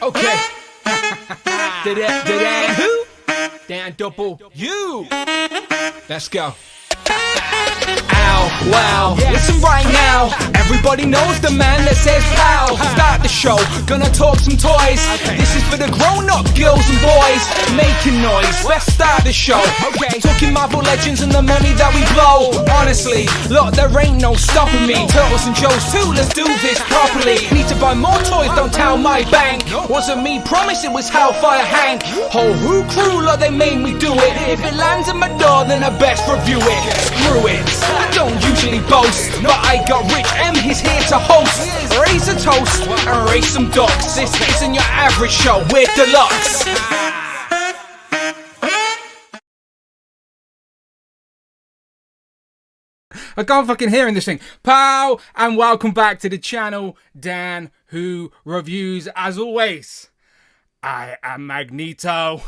Okay. Da-da, who? Dan double you. Let's go. Ow, wow, listen right now. Everybody knows the man that says pow. Start the show, gonna talk some toys. This is for the grown-up girls and boys making noise. Let's start the show. Talking Marvel Legends and the money that we blow. Honestly, look, there ain't no stopping me. Turtles and Joes too, let's do this properly. Need to buy more toys, don't tell my bank. Wasn't me, promise it was Hellfire Hank. Whole crew, look, they made me do it. If it lands at my door, then I best review it. Screw it, I don't usually boast, but I got Rich M, he's here to host. Raise a toast and raise some ducks. This isn't your average show, we're deluxe. I can't fucking hear in this thing. Pow! And welcome back to the channel, Dan Who Reviews. As always, I am Magneto.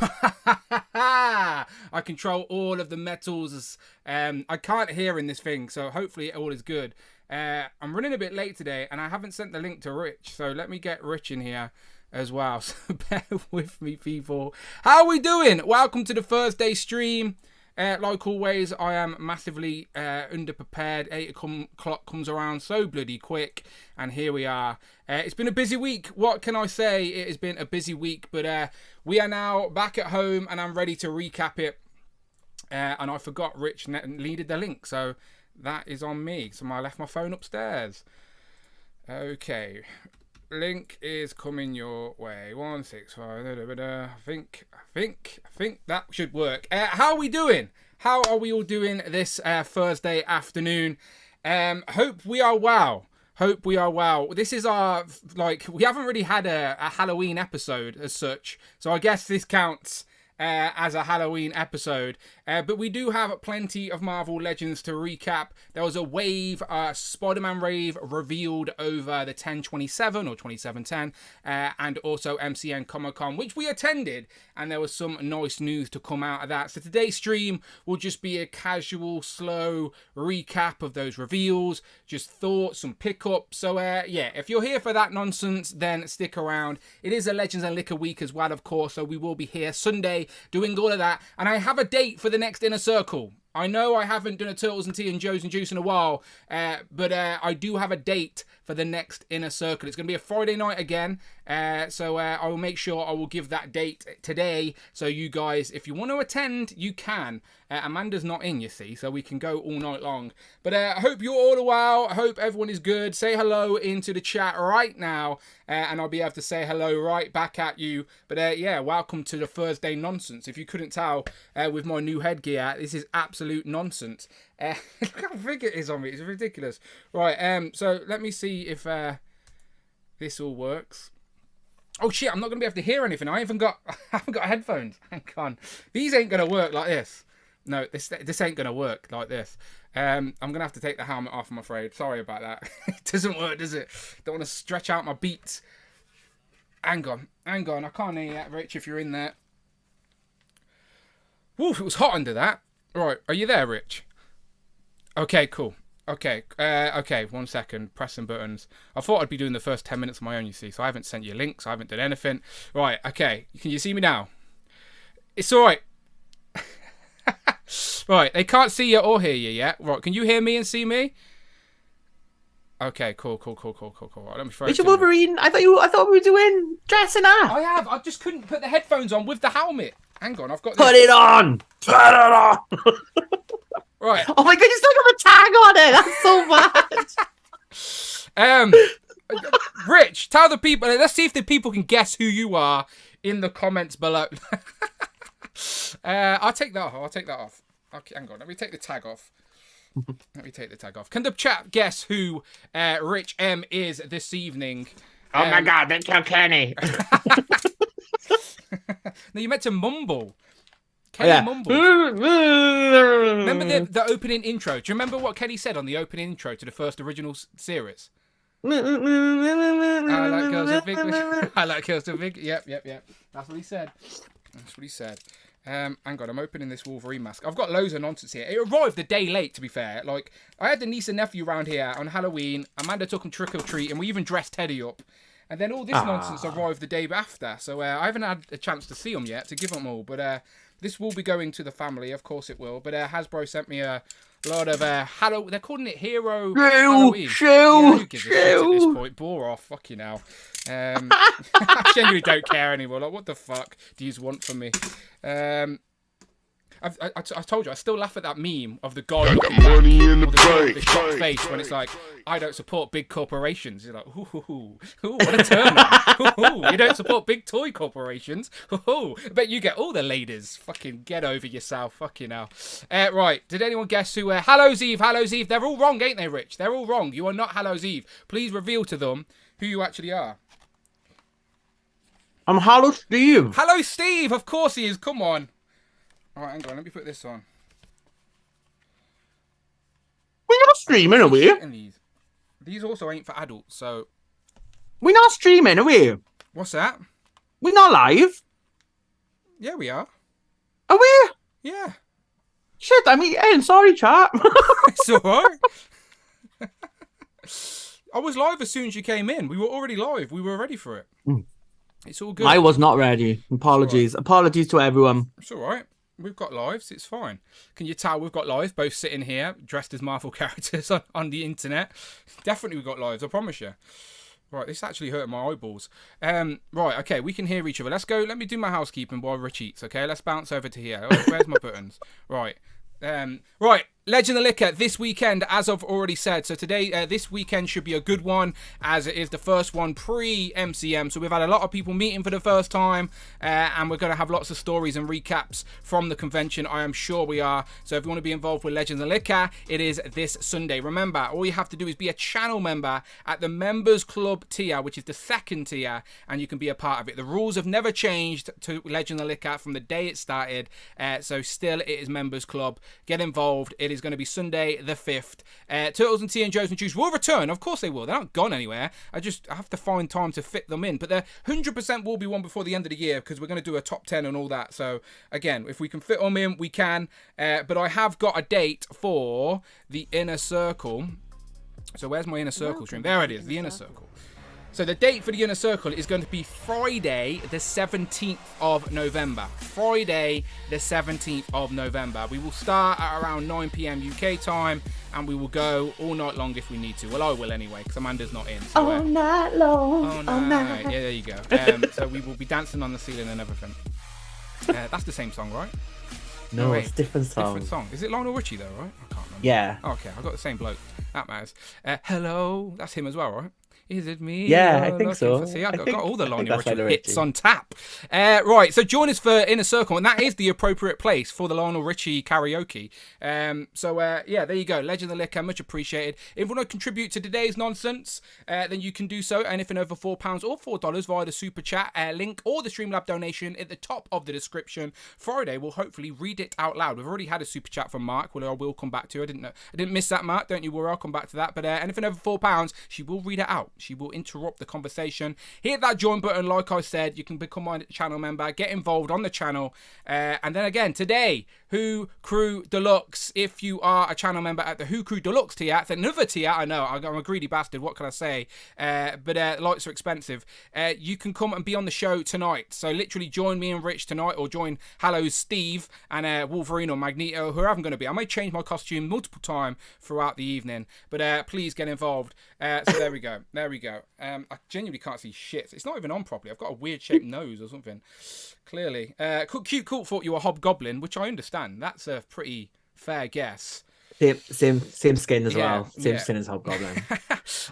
I control all of the metals. I can't hear in this thing, so hopefully all is good. I'm running a bit late today, and I haven't sent the link to Rich, so let me get Rich in here as well. So bear with me, people. How are we doing? Welcome to the Thursday stream. Like always, I am massively underprepared. 8 o'clock comes around so bloody quick, and here we are. It's been a busy week. What can I say? It has been a busy week, but we are now back at home, and I'm ready to recap it. And I forgot Rich needed the link, so that is on me. So I left my phone upstairs. Okay. Link is coming your way. 165. I think that should work. How are we doing? How are we all doing this Thursday afternoon? Hope we are well. Hope we are well. This is our, we haven't really had a Halloween episode as such, so I guess this counts as a Halloween episode, but we do have plenty of Marvel Legends to recap. There was a wave, Spider-Man rave revealed over the 10/27 or 27/10, and also MCN Comic-Con, which we attended, and there was some nice news to come out of that. So today's stream will just be a casual, slow recap of those reveals, just thoughts, some pickups. So yeah, if you're here for that nonsense, then stick around. It is a Legends and Liquor week as well, of course, so we will be here Sunday doing all of that, and I have a date for the next Inner Circle. I know I haven't done a Turtles and Tea and Joes and Juice in a while, but I do have a date for the next Inner Circle. It's going to be a Friday night again, so I will make sure I will give that date today, so you guys, if you want to attend, you can. Amanda's not in, you see, so we can go all night long. But I hope you're all well. I hope everyone is good. Say hello into the chat right now, and I'll be able to say hello right back at you. But yeah, welcome to the Thursday nonsense. If you couldn't tell with my new headgear, this is absolute nonsense. Look how big it is on me. It's ridiculous. Right, so let me see if this all works. Oh shit, I'm not going to be able to hear anything. I haven't got headphones. Hang on. These ain't going to work like this. No, this ain't going to work like this. I'm going to have to take the helmet off, I'm afraid. Sorry about that. It doesn't work, does it? Don't want to stretch out my beats. Hang on. I can't hear you yet, Rich, if you're in there. Woo, it was hot under that. Right, are you there, Rich? Okay, cool. Okay, okay, 1 second, pressing buttons. I thought I'd be doing the first 10 minutes of my own, you see, so I haven't sent you links, I haven't done anything. Right, okay, can you see me now? It's alright. Right, they can't see you or hear you yet. Right, can you hear me and see me? Okay, cool. Right, let me throw Richard Wolverine, I thought we were doing dressing up. I just couldn't put the headphones on with the helmet. Hang on, I've got this. Put it on! Right. Oh my god, you still got the tag on it! That's so bad! Rich, tell the people, let's see if the people can guess who you are in the comments below. I'll take that off. Okay, hang on, let me take the tag off. Can the chat guess who Rich M is this evening? Oh my god, that's so Kenny. No, you meant to mumble. Kenny mumbles. Remember the opening intro? Do you remember what Kenny said on the opening intro to the first original series? I like girls with big... I like girls with big... Yep. That's what he said. Hang on, I'm opening this Wolverine mask. I've got loads of nonsense here. It arrived a day late, to be fair. I had the niece and nephew around here on Halloween. Amanda took them trick-or-treat, and we even dressed Teddy up. And then all this nonsense arrived the day after. So I haven't had a chance to see them yet, to give them all. But this will be going to the family. Of course it will. But Hasbro sent me a lot of Halloween. They're calling it Hero Halloween. Who gives a shit at this point? Bore off. Fuck you now. I genuinely don't care anymore. Like, what the fuck do you want from me? I told you, I still laugh at that meme of the guy looking back, with the shocked face when it's like, I don't support big corporations. You're like, ooh, what a turn on. You don't support big toy corporations. I bet you get all the ladies. Fucking get over yourself. Fucking hell. Right, did anyone guess who? Hallows Eve. They're all wrong, ain't they, Rich? They're all wrong. You are not Hallows Eve. Please reveal to them who you actually are. I'm Hallow Steve. Hallow Steve, of course he is. Come on. All right, hang on. Let me put this on. We're not streaming, are we? These also ain't for adults, so... We're not streaming, are we? What's that? We're not live. Yeah, we are. Are we? Yeah. Shit, I'm eating. Sorry, chat. It's all right. I was live as soon as you came in. We were already live. We were ready for it. It's all good. I was not ready. Apologies. Right. Apologies to everyone. It's all right. We've got lives. It's fine. Can you tell we've got lives? Both sitting here, dressed as Marvel characters on the internet. Definitely we've got lives. I promise you. Right, this actually hurt my eyeballs. Right, okay, we can hear each other. Let's go. Let me do my housekeeping while Rich eats, okay? Let's bounce over to here. Where's my buttons? Right. Right. Legend of Liquor this weekend, as I've already said. So today, this weekend should be a good one, as it is the first one pre-MCM. So we've had a lot of people meeting for the first time, and we're going to have lots of stories and recaps from the convention. I am sure we are. So if you want to be involved with Legends of Liquor, it is this Sunday. Remember, all you have to do is be a channel member at the Members Club tier, which is the second tier, and you can be a part of it. The rules have never changed to Legends of Liquor from the day it started. So still, it is Members Club. Get involved. It is going to be Sunday the 5th. Turtles and Tea and Joe's and Juice will return. Of course they will. They're not gone anywhere. I have to find time to fit them in. But there 100% will be one before the end of the year, because we're going to do a top 10 and all that. So again, if we can fit them in, we can. But I have got a date for the Inner Circle. So where's my Inner Circle stream? There it is, the Inner Circle. So the date for the Inner Circle is going to be Friday, the 17th of November. Friday, the 17th of November. We will start at around 9 p.m. UK time, and we will go all night long if we need to. Well, I will anyway, because Amanda's not in. So, all night long. All night. Yeah, there you go. So we will be dancing on the ceiling and everything. That's the same song, right? No, it's a different song. Different song. Is it Lionel Richie, though, right? I can't remember. Yeah. Oh, okay, I've got the same bloke. That matters. Hello. That's him as well, right? Is it me? Yeah, I think so. See, I've got all the Lionel Richie hits on tap. Right, so join us for Inner Circle, and that is the appropriate place for the Lionel Richie karaoke. Yeah, there you go. Legend of Liquor, much appreciated. If you want to contribute to today's nonsense, then you can do so. Anything over £4 or $4 via the Super Chat link or the Streamlab donation at the top of the description. Friday, we'll hopefully read it out loud. We've already had a Super Chat from Mark, which I will come back to. I didn't miss that, Mark. Don't you worry, I'll come back to that. But anything over £4, she will read it out. She will interrupt the conversation. Hit that join button, like I said. You can become a channel member, get involved on the channel. And then again, today, Who Crew Deluxe. If you are a channel member at the Who Crew Deluxe tier, it's another tier. I know, I'm a greedy bastard. What can I say? But lights are expensive. You can come and be on the show tonight. So literally join me and Rich tonight, or join Hallows Steve and Wolverine or Magneto, whoever I'm going to be. I may change my costume multiple times throughout the evening, but please get involved. So there we go. There we go. I genuinely can't see shit. It's not even on properly. I've got a weird shaped nose or something. Clearly. Cute Cool thought you were Hobgoblin, which I understand. That's a pretty fair guess. Same skin as well. Same skin as Hobgoblin.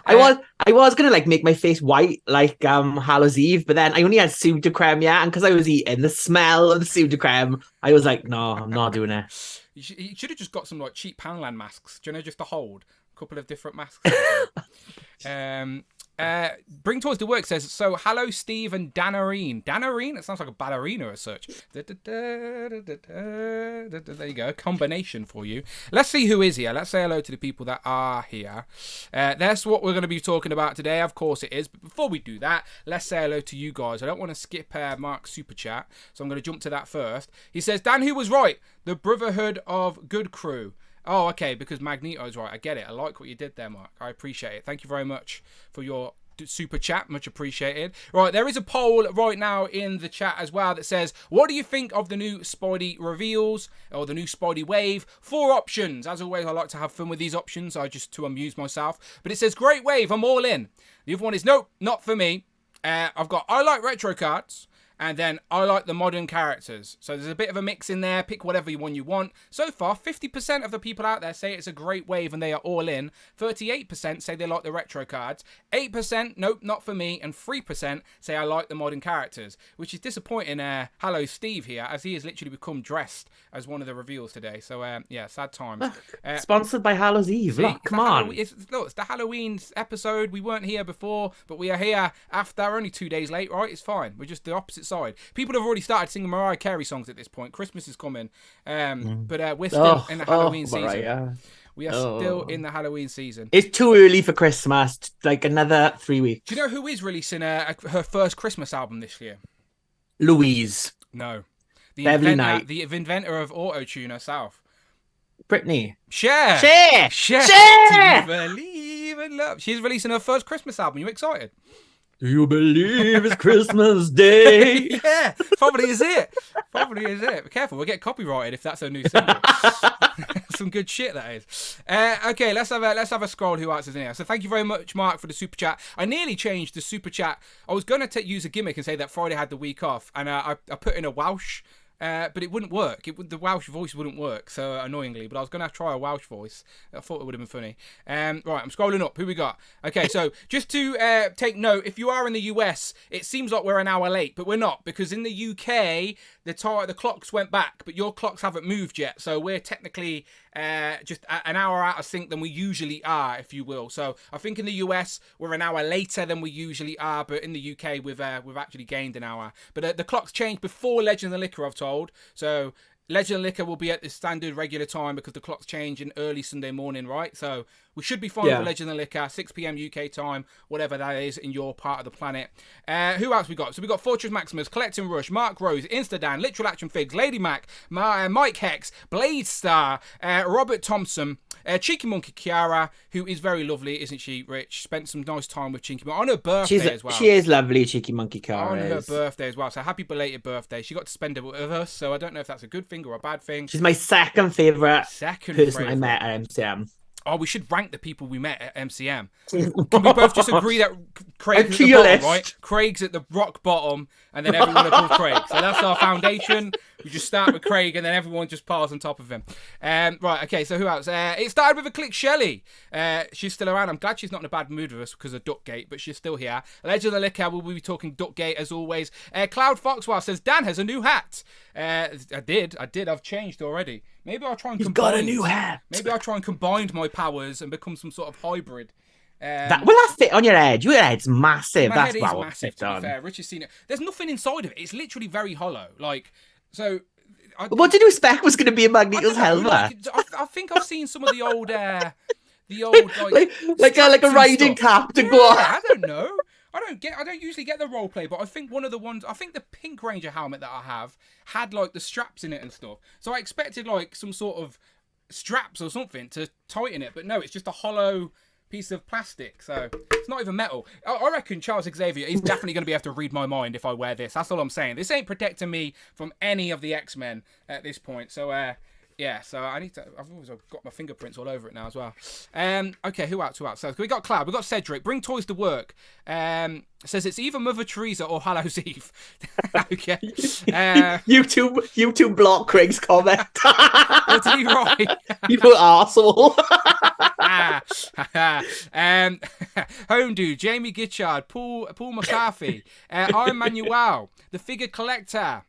I was gonna make my face white like Hallows Eve, but then I only had pseudo-creme, and because I was eating the smell of the pseudo-creme, I was like, no, I'm not doing it. You should have just got some cheap Poundland masks, do you know, just to hold a couple of different masks. Bring Toys to Work says, so hello Steve and Danarine. Danarine? It sounds like a ballerina as such. There you go, a combination for you. Let's see who is here. Let's say hello to the people that are here. That's what we're going to be talking about today. Of course it is. But before we do that, let's say hello to you guys. I don't want to skip Mark's super chat, so I'm going to jump to that first. He says, Dan, who was right? The Brotherhood of Good Crew. Oh, okay, because Magneto's right. I get it. I like what you did there, Mark. I appreciate it. Thank you very much for your super chat, much appreciated. Right, there is a poll right now in the chat as well that says, what do you think of the new Spidey reveals or the new Spidey wave? 4 options. As always, I like to have fun with these options, to amuse myself. But it says, great wave, I'm all in. The other one is, nope, not for me. I've got, I like retro cards. And then I like the modern characters. So there's a bit of a mix in there. Pick whatever one you want. So far, 50% of the people out there say it's a great wave and they are all in. 38% say they like the retro cards. 8%, nope, not for me. And 3% say I like the modern characters. Which is disappointing. Hello, Steve here, as he has literally become dressed as one of the reveals today. So, yeah, sad times. Sponsored by Hallows Eve. Look, come on. It's the Halloween episode. We weren't here before, but we are here after. Only 2 days late, right? It's fine. We're just the opposite side. People have already started singing Mariah Carey songs at this point. Christmas is coming, but we're still in the Halloween season. Mariah. We are still in the Halloween season. It's too early for Christmas. Like another 3 weeks. Do you know who is releasing her first Christmas album this year? Louise. No, the inventor of auto-tune herself. Britney. Cher. Cher. Do you believe in love? She's releasing her first Christmas album. You excited? Do you believe it's Christmas Day? Yeah, probably is it. Be careful, we'll get copyrighted if that's a new single. Some good shit, that is. Okay, let's have a scroll who else is in here. So thank you very much, Mark, for the super chat. I nearly changed the super chat. I was going to use a gimmick and say that Friday had the week off, and I put in a Welsh. But it wouldn't work. The Welsh voice wouldn't work, so annoyingly. But I was going to try a Welsh voice. I thought it would have been funny. Right, I'm scrolling up. Who we got? Okay, so just to take note, if you are in the US, it seems like we're an hour late, but we're not, because in the UK, the clocks went back, but your clocks haven't moved yet. So we're technically just an hour out of sync than we usually are, if you will. So I think in the US, we're an hour later than we usually are, but in the UK, we've actually gained an hour. But the clocks changed before Legend of Liquor, I've told. So Legend of Liquor will be at the standard regular time because the clocks change in early Sunday morning, right? So we should be fine for Legend of Liquor, 6 p.m. UK time, whatever that is in your part of the planet. Who else we got? So we got Fortress Maximus, Collecting Rush, Mark Rose, Instadan, Literal Action Figs, Lady Mac, Mike Hex, Blade Star, Robert Thompson, Cheeky Monkey Kiara, who is very lovely, isn't she, Rich? Spent some nice time with Cheeky Monkey on her birthday as well. She is lovely, Cheeky Monkey Kiara. On her birthday as well. So happy belated birthday. She got to spend it with us, so I don't know if that's a good thing or a bad thing. She's my second favourite person I met at MCM. Oh, we should rank the people we met at MCM. Can we both just agree that Craig's at the bottom, right? Craig's at the rock bottom, and then everyone above Craig. So that's our foundation. We just start with Craig, and then everyone just piles on top of him. Right, okay, so who else? It started with a Click Shelley. She's still around. I'm glad she's not in a bad mood with us because of Duckgate, but she's still here. Legend of the Liquor, we'll be talking Duckgate as always. Cloud Foxwell says, Dan has a new hat. I did. I've changed already. Maybe I'll try and He's got a new hat. Maybe I'll try and combine my powers and become some sort of hybrid. Will that fit on your head? Your head's massive. My That's head is massive, to be fair. Rich has seen it. There's nothing inside of it. It's literally very hollow. Like, so... What did you expect was going to be a Magneto's helmet? I think I've seen some of the old like a riding cap to go on. I don't know. I don't usually get the role play, but I think one of the ones, I think the Pink Ranger helmet that I have had like the straps in it and stuff. So I expected like some sort of straps or something to tighten it, but no, it's just a hollow piece of plastic. So it's not even metal. I reckon Charles Xavier is definitely going to be able to read my mind if I wear this. That's all I'm saying. This ain't protecting me from any of the X-Men at this point. So yeah, so I've always got my fingerprints all over it now as well. Okay, who else? So we got Cloud, we got Cedric. Bring toys to work. Says it's either Mother Teresa or Hallows Eve. Okay. YouTube block Craig's comment. What did he write? You put arsehole. Home Dude, Jamie Gitchard, Paul McCarthy, Iron Manuel, The Figure Collector.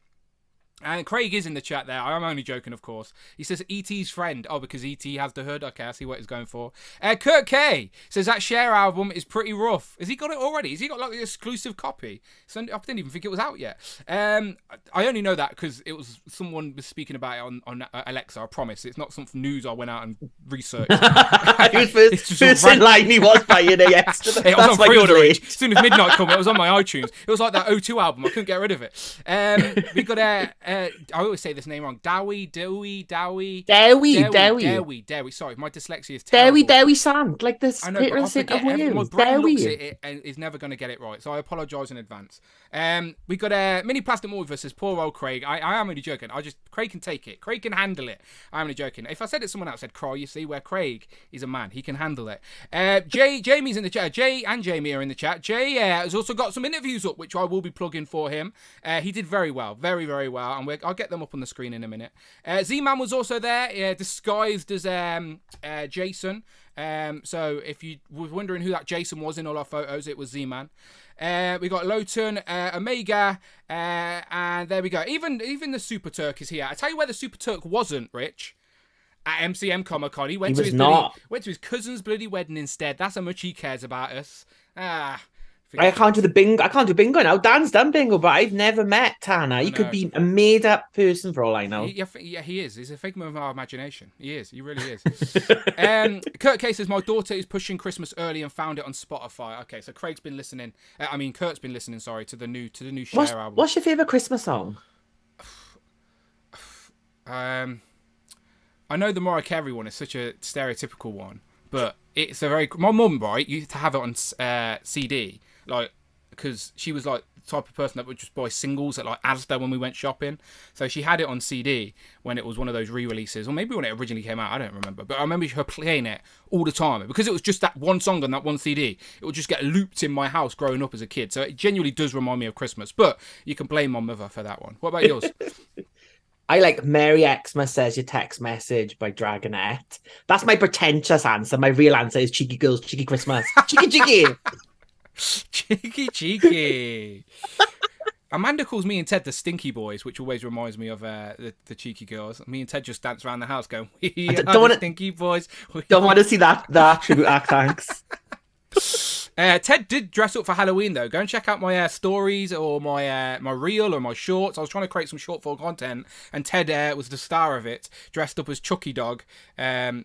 And Craig is in the chat there. I'm only joking, of course. He says E.T.'s friend. Oh, because E.T. has the hood. Okay, I see what he's going for. Kurt K says that Cher album is pretty rough. Has he got it already? Has he got like the exclusive copy? So I didn't even think it was out yet. I only know that because it was someone was speaking about it on Alexa. I promise. It's not some news I went out and researched. It was first in line he was buying it yesterday. It was on pre-order. As soon as midnight come, it was on my iTunes. It was like that O2 album. I couldn't get rid of it. We got I always say this name wrong. Dowie. Sorry, my dyslexia is terrible. Dewi Sand, like the I know, but I forget. My brain Dewi. looks at it and is never going to get it right, so I apologise in advance. We got a mini plastic movie versus poor old Craig. I am only joking. Craig can take it. Craig can handle it. I'm only joking. If I said it, someone else said cry. You see, where Craig is a man, he can handle it. Jamie's in the chat. Jay and Jamie are in the chat. Jay has also got some interviews up, which I will be plugging for him. He did very well, very, very well, and I'll get them up on the screen in a minute. Z-Man was also there, disguised as Jason. So if you were wondering who that Jason was in all our photos, it was Z-Man. We got Lowton, Omega, and there we go. Even the Super Turk is here. I tell you where the Super Turk wasn't, Rich. At MCM Comic Con, he went to his cousin's bloody wedding instead. That's how much he cares about us. I can't do bingo now. Dan's done bingo, but I've never met Tanner. He could be a made-up person for all I know. Yeah, he is. He's a figment of our imagination. He is. He really is. Kurt K says, my daughter is pushing Christmas early and found it on Spotify. Okay, so Craig's been listening. Kurt's been listening. Sorry, to the new Cher album. What's your favourite Christmas song? I know the Mariah Carey one is such a stereotypical one, but it's a very... My mum, right, used to have it on CD, like, because she was like the type of person that would just buy singles at like Asda when we went shopping. So she had it on CD when it was one of those re-releases, or maybe when it originally came out, I don't remember. But I remember her playing it all the time, because it was just that one song on that one CD. It would just get looped in my house growing up as a kid. So it genuinely does remind me of Christmas, but you can blame my mother for that one. What about yours? I like Merry Xmas Says Your Text Message by Dragonette. That's my pretentious answer. My real answer is Cheeky Girls, Cheeky Christmas. Cheeky. Cheeky. Amanda calls me and Ted the Stinky Boys, which always reminds me of the Cheeky Girls. Me and Ted just dance around the house going, we are the Stinky Boys. Don't want to see that tribute act, thanks. Ted did dress up for Halloween though. Go and check out my stories or my reel or my shorts. I was trying to create some short form content, and Ted was the star of it, dressed up as Chucky Dog. Ted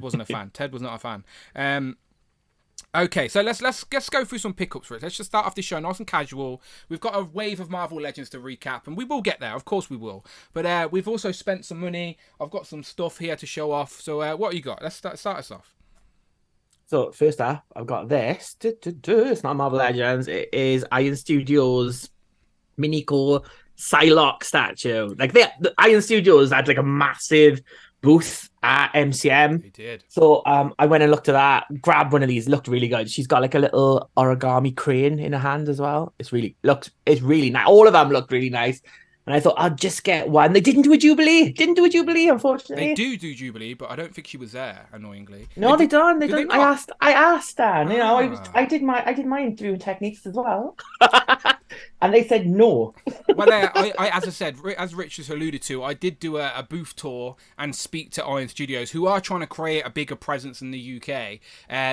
wasn't a fan. Ted was not a fan. Okay, so let's go through some pickups for it. Let's just start off the show nice and casual. We've got a wave of Marvel Legends to recap, and we will get there. Of course we will. But we've also spent some money. I've got some stuff here to show off. So what you got? Let's start us off. So first up, I've got this. It's not Marvel Legends. It is Iron Studios Miniko Psylocke statue. Like the Iron Studios had like a massive booth at MCM. They did. So I went and looked at that, grabbed one of these, looked really good. She's got like a little origami crane in her hand as well. It's really nice. All of them looked really nice. And I thought, I'll just get one. They didn't do a Jubilee. Unfortunately. They do Jubilee, but I don't think she was there, annoyingly. No, they don't. They don't. I asked Dan, you know, I did my interviewing techniques as well. And they said no. Well, I as I said, as Rich just alluded to, I did do a booth tour and speak to Iron Studios, who are trying to create a bigger presence in the UK.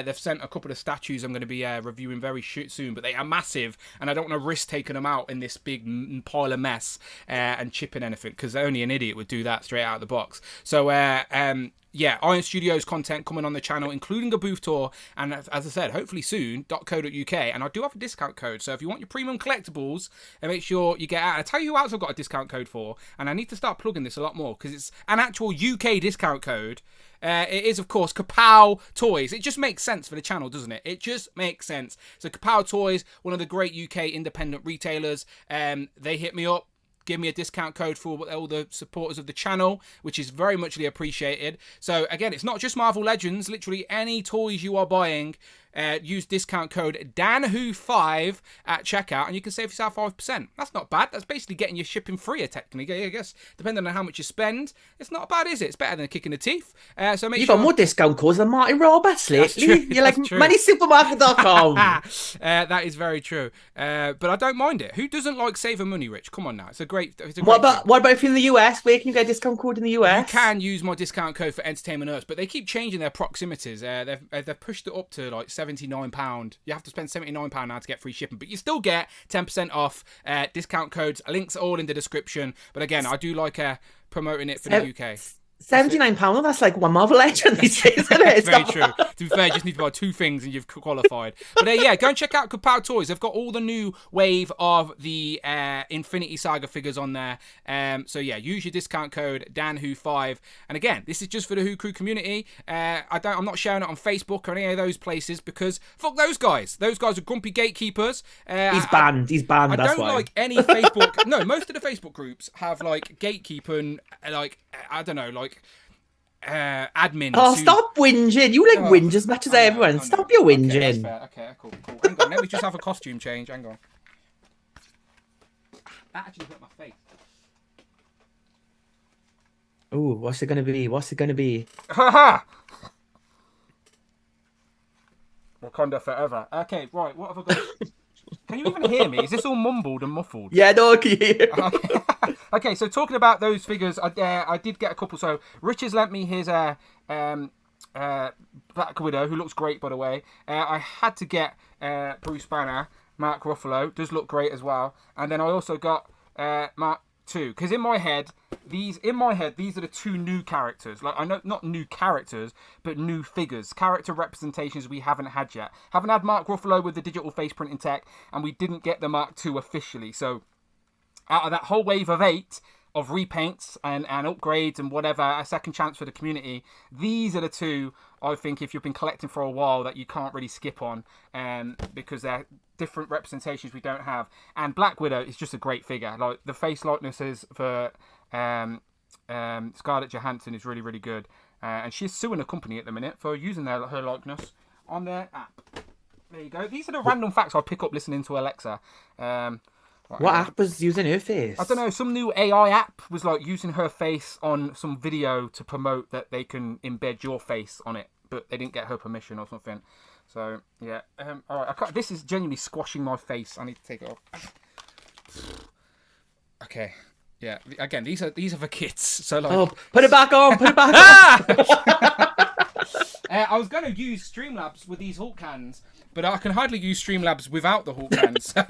They've sent a couple of statues I'm going to be reviewing very soon, but they are massive, and I don't want to risk taking them out in this big pile of mess and chipping anything, because only an idiot would do that straight out of the box. So, yeah, Iron Studios content coming on the channel, including a booth tour, and as I said, hopefully soon, .co.uk, and I do have a discount code, so if you want your premium collectibles, make sure you get out. I'll tell you who else I've got a discount code for, and I need to start plugging this a lot more, because it's an actual UK discount code. It is, of course, Kapow Toys. It just makes sense for the channel, doesn't it? It just makes sense. So Kapow Toys, one of the great UK independent retailers, they hit me up. Give me a discount code for all the supporters of the channel, which is very muchly appreciated. So again, it's not just Marvel Legends. Literally any toys you are buying, use discount code DanWho5 at checkout, and you can save yourself 5%. That's not bad. That's basically getting your shipping free, technically. I guess depending on how much you spend, it's not bad, is it? It's better than a kick in the teeth. So make You've sure... got more discount codes than Martin Roberts lately. You're like moneysupermarket.com. That is very true. But I don't mind it. Who doesn't like saving money, Rich? Come on now. It's a great what about if you're in the US? Where can you get a discount code in the US? You can use my discount code for Entertainment Earth, but they keep changing their proximities. They've pushed it up to like £79. You have to spend £79 now to get free shipping, but you still get 10% off. Discount codes, links are all in the description. But again, I do like promoting it for the UK. £79, that's like one Marvel Legend these days, isn't it? Very true. To be fair, you just need to buy 2 things and you've qualified. But yeah, go and check out Kapow Toys. They've got all the new wave of the Infinity Saga figures on there. So yeah, use your discount code DanWho5. And again, this is just for the Who Crew community. I'm not sharing it on Facebook or any of those places because fuck those guys. Those guys are grumpy gatekeepers. He's banned. I don't like any Facebook. No, most of the Facebook groups have like gatekeeping, like I don't know, like admins. Oh, stop whinging! You like whinge as much as everyone. Stop your whinging. Okay, cool. Hang on, let me just have a costume change. Hang on. That actually hit my face. Ooh, what's it gonna be? Haha! Wakanda forever. Okay, right. What have I got? Can you even hear me? Is this all mumbled and muffled? Yeah, no, I can hear. Okay, so talking about those figures, I did get a couple. So Rich has lent me his Black Widow, who looks great, by the way. I had to get Bruce Banner. Mark Ruffalo does look great as well. And then I also got Mark 2, because in my head these are the 2 new characters. Like, I know, not new characters, but new figures, character representations we haven't had yet. Haven't had Mark Ruffalo with the digital face printing tech, and we didn't get the Mark 2 officially. So out of that whole wave of 8 of repaints and upgrades and whatever, a second chance for the community, these are the 2 I think, if you've been collecting for a while, that you can't really skip on, because they're different representations we don't have. And Black Widow is just a great figure. Like, the face likenesses for Scarlett Johansson is really, really good. And she's suing a company at the minute for using her likeness on their app. There you go. These are the random facts I pick up listening to Alexa. What app was using her face? I don't know. Some new AI app was like using her face on some video to promote that they can embed your face on it, but they didn't get her permission or something. So yeah. All right. This is genuinely squashing my face. I need to take it off. Okay. Yeah. Again, these are for kids. So like. Oh, put it back on. Put it back on. I was going to use Streamlabs with these Hulk cans, but I can hardly use Streamlabs without the Hulk cans. So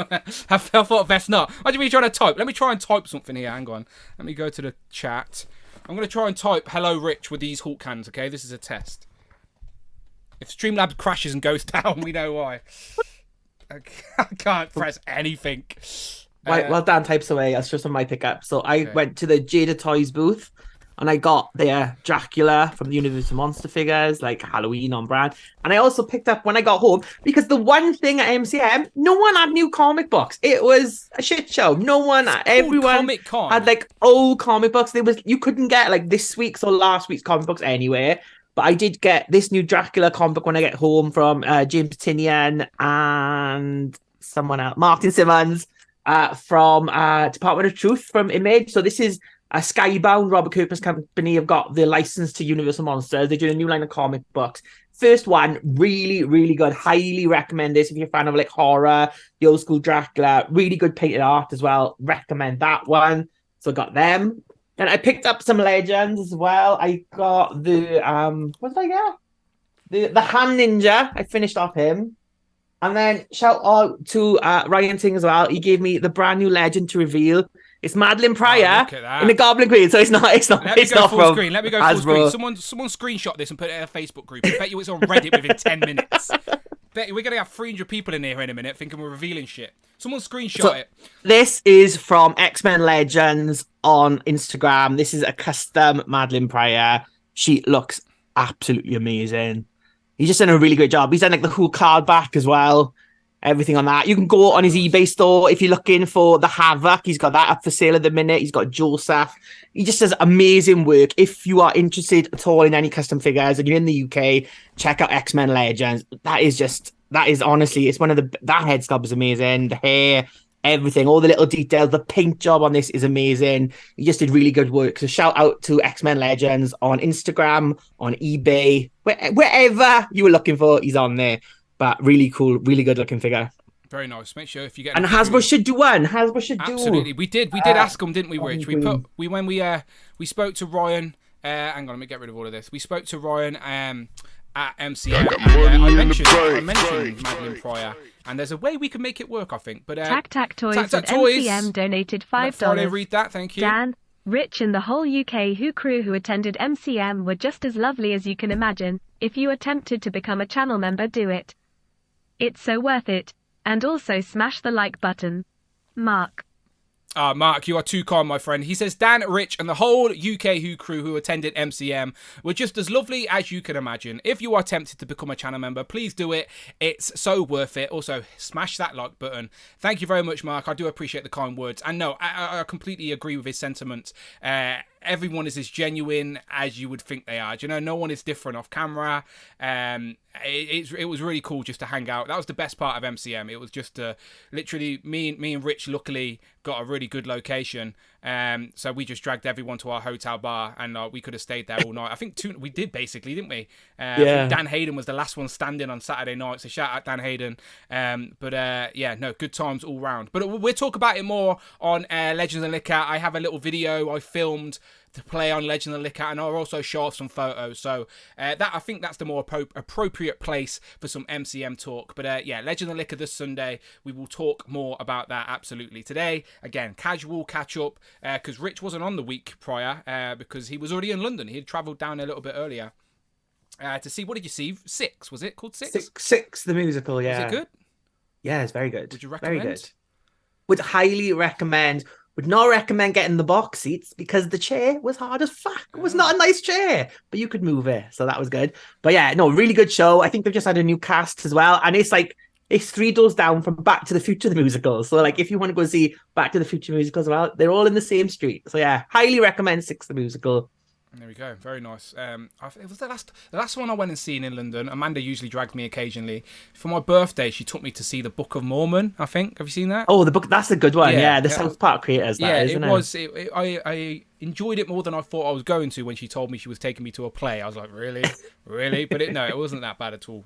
I thought best not. What do you mean trying to type? Let me try and type something here. Hang on. Let me go to the chat. I'm going to try and type "Hello, Rich" with these Hulk cans. Okay, this is a test. If Streamlabs crashes and goes down, we know why. I can't press anything. Right, well, Dan types away. That's just on my pickup. So I went to the Jada Toys booth, and I got their Dracula from the Universal Monster figures, like Halloween on brand. And I also picked up when I got home, because the one thing at MCM, no one had new comic books. It was a shit show. No one, everyone had like old comic books. You couldn't get like this week's or last week's comic books anywhere. But I did get this new Dracula comic book when I get home from James Tinian and someone else, Martin Simmons, from Department of Truth from Image. So this is a Skybound. Robert Kirkman's company have got the license to Universal Monsters. They're doing a new line of comic books. First one, really, really good. Highly recommend this if you're a fan of like horror, the old school Dracula. Really good painted art as well. Recommend that one. So I got them. And I picked up some Legends as well. I got the what did I get? The Hand Ninja. I finished off him. And then shout out to Ryan Ting as well. He gave me the brand new Legend to reveal. It's Madeline Pryor in the Goblin Queen. So it's not Let me go full screen. Let me go full screen. Someone screenshot this and put it in a Facebook group. I bet you it's on Reddit within 10 minutes. Bet you we're gonna have 300 people in here in a minute thinking we're revealing shit. Someone screenshot it. This is from X-Men Legends on Instagram. This is a custom Madeline Pryor. She looks absolutely amazing. He's just done a really great job. He's done like the whole card back as well. Everything on that. You can go on his eBay store if you're looking for the Havoc. He's got that up for sale at the minute. He's got Joseph. He just does amazing work. If you are interested at all in any custom figures and you're in the UK, check out X-Men Legends. That is honestly, it's one of that head sculpt is amazing. The hair, everything, all the little details. The paint job on this is amazing. He just did really good work. So shout out to X-Men Legends on Instagram, on eBay, wherever you were looking for, he's on there. But really cool, really good looking figure. Very nice. Make sure if you get. And Hasbro should do one. Hasbro should do. Absolutely, we did ask them, didn't we, Rich? We spoke to Ryan. Hang on, let me get rid of all of this. We spoke to Ryan at MCM. I mentioned Madeline Pryor, and there's a way we can make it work, I think. But Tac Tac Toys at MCM donated $5. Read that, thank you. Dan, Rich and the whole UK Who crew who attended MCM were just as lovely as you can imagine. If you are tempted to become a channel member, do it. It's so worth it. And also smash the like button. Mark. Mark, you are too kind, my friend. He says, Dan, Rich, and the whole UK Who crew who attended MCM were just as lovely as you can imagine. If you are tempted to become a channel member, please do it. It's so worth it. Also, smash that like button. Thank you very much, Mark. I do appreciate the kind words. And no, I completely agree with his sentiments. Everyone is as genuine as you would think they are. Do you know, no one is different off camera. It was really cool just to hang out. That was the best part of MCM. It was just literally me and Rich luckily got a really good location. So we just dragged everyone to our hotel bar and we could have stayed there all night. I think we did basically, didn't we? I think Dan Hayden was the last one standing on Saturday night. So shout out Dan Hayden. Yeah, no, good times all round. But we'll talk about it more on Legends and Liquor. I have a little video I filmed to play on Legend of Liquor, and I'll also show off some photos. So I think that's the more appropriate place for some MCM talk. But yeah, Legend of Liquor this Sunday. We will talk more about that absolutely. Today, again, casual catch up because Rich wasn't on the week prior because he was already in London. He had travelled down a little bit earlier to see. What did you see? Six, was it called Six? Six, the musical. Yeah. Was it good? Yeah, it's very good. Would you recommend? Very good. Would highly recommend. Would not recommend getting the box seats because the chair was hard as fuck. It was not a nice chair, but you could move it. So that was good. But yeah, no, really good show. I think they've just had a new cast as well. And it's like, it's 3 doors down from Back to the Future, the musical. So like, if you want to go see Back to the Future musical as well, they're all in the same street. So yeah, highly recommend Six, the musical. There we go. Very nice. It was the last one I went and seen in London. Amanda usually drags me occasionally. For my birthday, she took me to see the Book of Mormon, I think. Have you seen that? Oh, the book. That's a good one. Yeah, the South Park creators. I enjoyed it more than I thought I was going to when she told me she was taking me to a play. I was like, really? Really? But no, it wasn't that bad at all.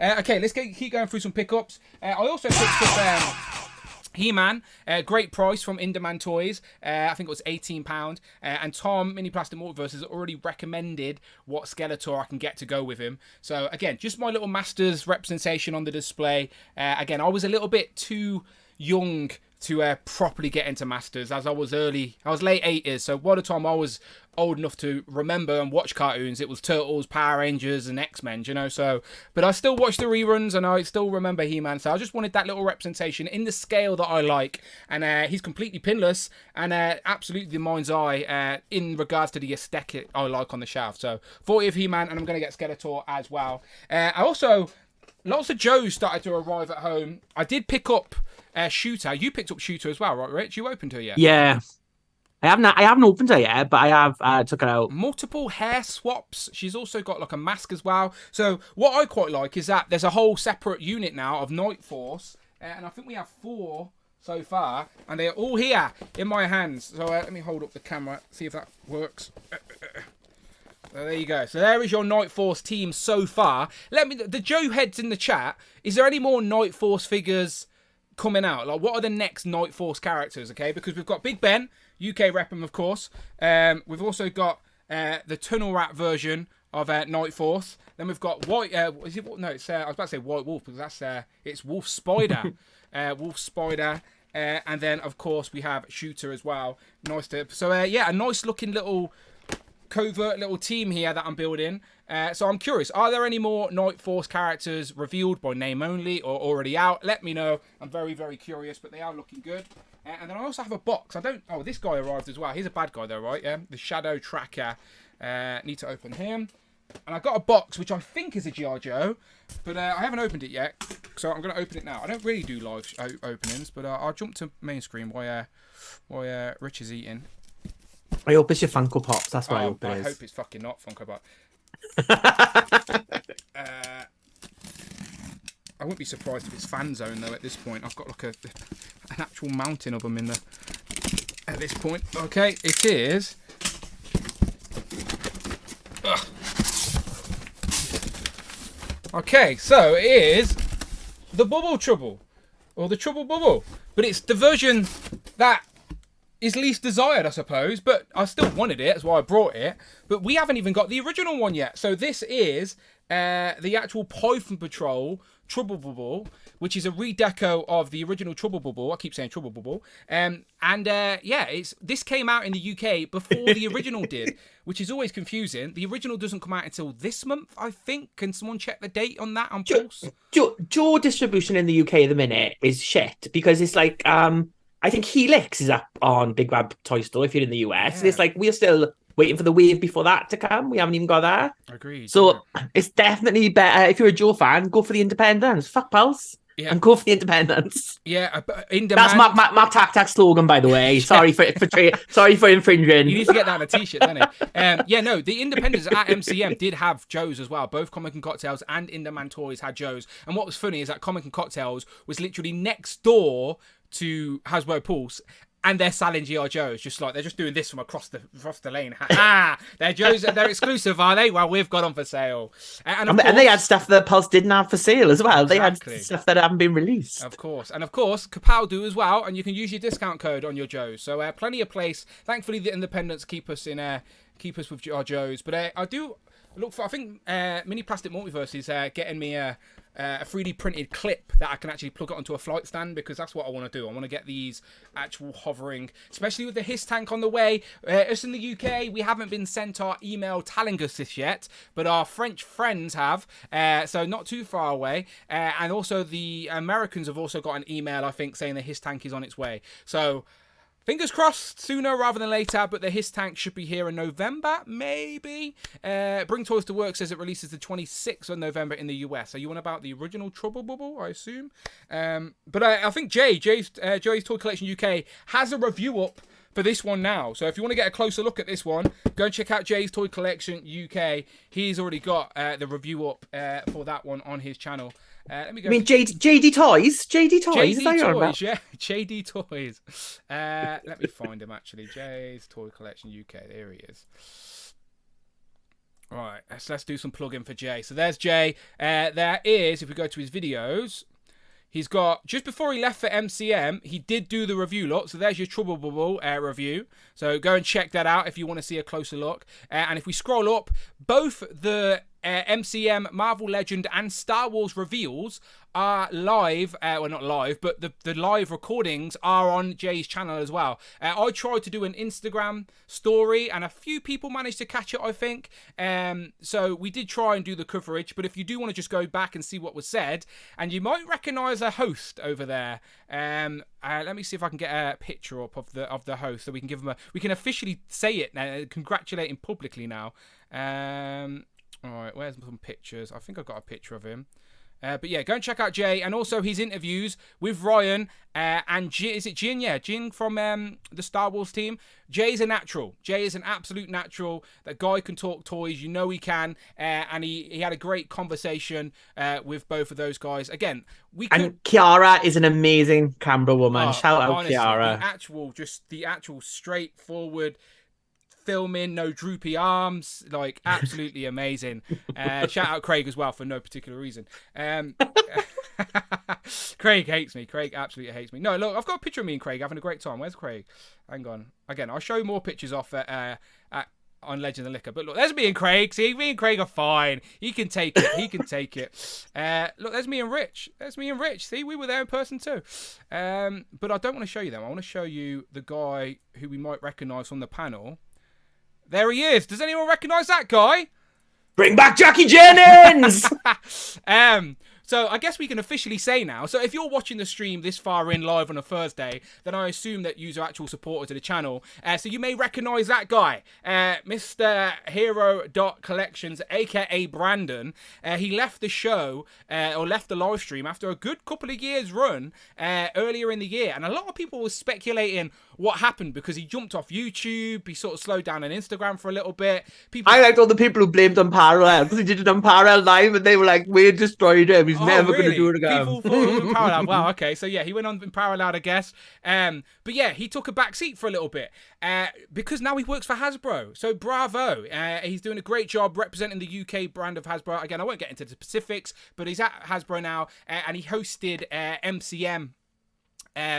Okay, let's keep going through some pickups. I also picked up... HeMan, great price from Inderman Toys. I think it was £18. And Tom, Mini Plastic Multiverse, has already recommended what Skeletor I can get to go with him. So again, just my little Masters representation on the display. Again, I was a little bit too young to properly get into Masters, as I was late 80s. So by the time I was old enough to remember and watch cartoons, it was Turtles, Power Rangers, and X-Men, you know. So, but I still watch the reruns and I still remember He-Man. So I just wanted that little representation in the scale that I like. And he's completely pinless and absolutely the mind's eye in regards to the aesthetic I like on the shelf. So 40 of He-Man, and I'm going to get Skeletor as well. I also, lots of Joes started to arrive at home. I did pick up Shooter. You picked up Shooter as well, right, Rich? You opened her yet? Yeah. I haven't opened her yet, but I have took her out. Multiple hair swaps. She's also got like a mask as well. So what I quite like is that there's a whole separate unit now of Night Force. And I think we have 4 so far. And they're all here in my hands. So let me hold up the camera, see if that works. So there you go. So there is your Night Force team so far. The Joe heads in the chat. Is there any more Night Force figures coming out? Like, what are the next Night Force characters? Okay, because we've got Big Ben, UK rep him, of course. We've also got the Tunnel Rat version of Night Force. Then we've got White. Is it? No, it's. I was about to say White Wolf, because that's. It's Wolf Spider. Wolf Spider. And then of course we have Shooter as well. Nice to. So yeah, a nice looking little covert little team here that I'm building. So I'm curious, are there any more Night Force characters revealed by name only or already out? Let me know. I'm very, very curious, but they are looking good. And then I also have a box. Oh, this guy arrived as well. He's a bad guy though, right? Yeah, the Shadow Tracker. Need to open him. And I got a box, which I think is a G.I. Joe, but I haven't opened it yet. So I'm going to open it now. I don't really do live openings, but I'll jump to main screen while Rich is eating. I hope it's your Funko Pops. That's what I hope it is. I hope it's fucking not Funko Pop. I wouldn't be surprised if it's Fan Zone though. At this point, I've got like an actual mountain of them in the. At this point, okay, it is. Ugh. Okay, so it is the Bubble Trouble, or the Trouble Bubble, but it's the version that is least desired, I suppose, but I still wanted it. That's why I brought it. But we haven't even got the original one yet. So this is the actual Python Patrol Trouble Bubble, which is a redeco of the original Trouble Bubble. I keep saying Trouble Bubble. This came out in the UK before the original did, which is always confusing. The original doesn't come out until this month, I think. Can someone check the date on that on Pulse? Joe distribution in the UK at the minute is shit because it's like I think Helix is up on Big Bad Toy Store if you're in the US. Yeah. It's like we're still waiting for the wave before that to come. We haven't even got that. Agreed. So it's definitely better. If you're a Joe fan, go for the independents. Fuck pals. Yeah. And go for the independents. Yeah. That's Mark Tac slogan, by the way. Sorry for infringing. You need to get that on a t-shirt, don't you? The independents at MCM did have Joe's as well. Both Comic and Cocktails and Inderman Toys had Joe's. And what was funny is that Comic and Cocktails was literally next door to Hasbro Pulse. And they're selling G.I. Joes, just like they're just doing this from across the lane. They're Joe's, they're exclusive, are they? Well, we've got them for sale. And they had stuff that Pulse didn't have for sale as well. Exactly. They had stuff that haven't been released. Of course. And of course, Kapow do as well, and you can use your discount code on your Joes. So plenty of place. Thankfully, the independents keep us with our Joes. But I do look for, I think Mini Plastic Multiverse is getting me a 3D printed clip that I can actually plug it onto a flight stand, because that's what I want to do. I want to get these actual hovering, especially with the HISS tank on the way. Us in the UK, we haven't been sent our email telling us this yet, but our French friends have, so not too far away. And also the Americans have also got an email, I think, saying the HISS tank is on its way. So fingers crossed, sooner rather than later, but the HISS tank should be here in November, maybe. Bring Toys to Work says it releases the 26th of November in the US. Are you on about the original Trouble Bubble, I assume? But I think Joey's Toy Collection UK has a review up for this one now. So if you want to get a closer look at this one, go and check out Jay's Toy Collection UK. He's already got the review up for that one on his channel. Let me go. I mean, JD Toys? JD Toys? JD Toys, yeah. JD Toys. Let me find him, actually. Jay's Toy Collection UK. There he is. All right, let's do some plug-in for Jay. So there's Jay. There is, if we go to his videos, he's got, just before he left for MCM, he did do the review lot. So there's your Trouble Bubble review. So go and check that out if you want to see a closer look. And if we scroll up, both the MCM, Marvel Legend, and Star Wars reveals are live. Well, not live, but the live recordings are on Jay's channel as well. I tried to do an Instagram story, and a few people managed to catch it, I think. So we did try and do the coverage, but if you do want to just go back and see what was said, and you might recognise a host over there. Let me see if I can get a picture up of the host, so we can give him we can officially say it now, congratulate him publicly now. All right, where's some pictures? I think I've got a picture of him. But yeah, go and check out Jay, and also his interviews with Ryan and is it Jin? Yeah, Jin from the Star Wars team. Jay's a natural. Jay is an absolute natural. That guy can talk toys. You know he can. And he had a great conversation with both of those guys. Again, and Kiara is an amazing camera woman. Shout out, honestly, Kiara. The actual straightforward filming, no droopy arms, like absolutely amazing. Shout out Craig as well for no particular reason. Craig hates me. Craig absolutely hates me. No, look, I've got a picture of me and Craig having a great time. Where's Craig? Hang on. Again, I'll show you more pictures off on Legend of Liquor. But look, there's me and Craig. See, me and Craig are fine. He can take it. He can take it. Look, there's me and Rich. There's me and Rich. See, we were there in person too. But I don't want to show you them. I want to show you the guy who we might recognise from the panel. There he is. Does anyone recognise that guy? Bring back Jackie Jennings! So I guess we can officially say now. So if you're watching the stream this far in live on a Thursday, then I assume that you're actual supporters of the channel. So you may recognise that guy, Mr. Hero.Collections, aka Brandon. He left the show, or left the live stream after a good couple of years run earlier in the year. And a lot of people were speculating what happened, because he jumped off YouTube. He sort of slowed down on Instagram for a little bit. I liked all the people who blamed Unparalleled, because he did it Unparalleled live, and they were like, we destroyed him. He's never going to do it again. People thought it was Unparalleled. Wow, okay. So yeah, he went on Unparalleled, I guess. But yeah, he took a back seat for a little bit because now he works for Hasbro. So bravo. He's doing a great job representing the UK brand of Hasbro. Again, I won't get into the specifics, but he's at Hasbro now, and he hosted MCM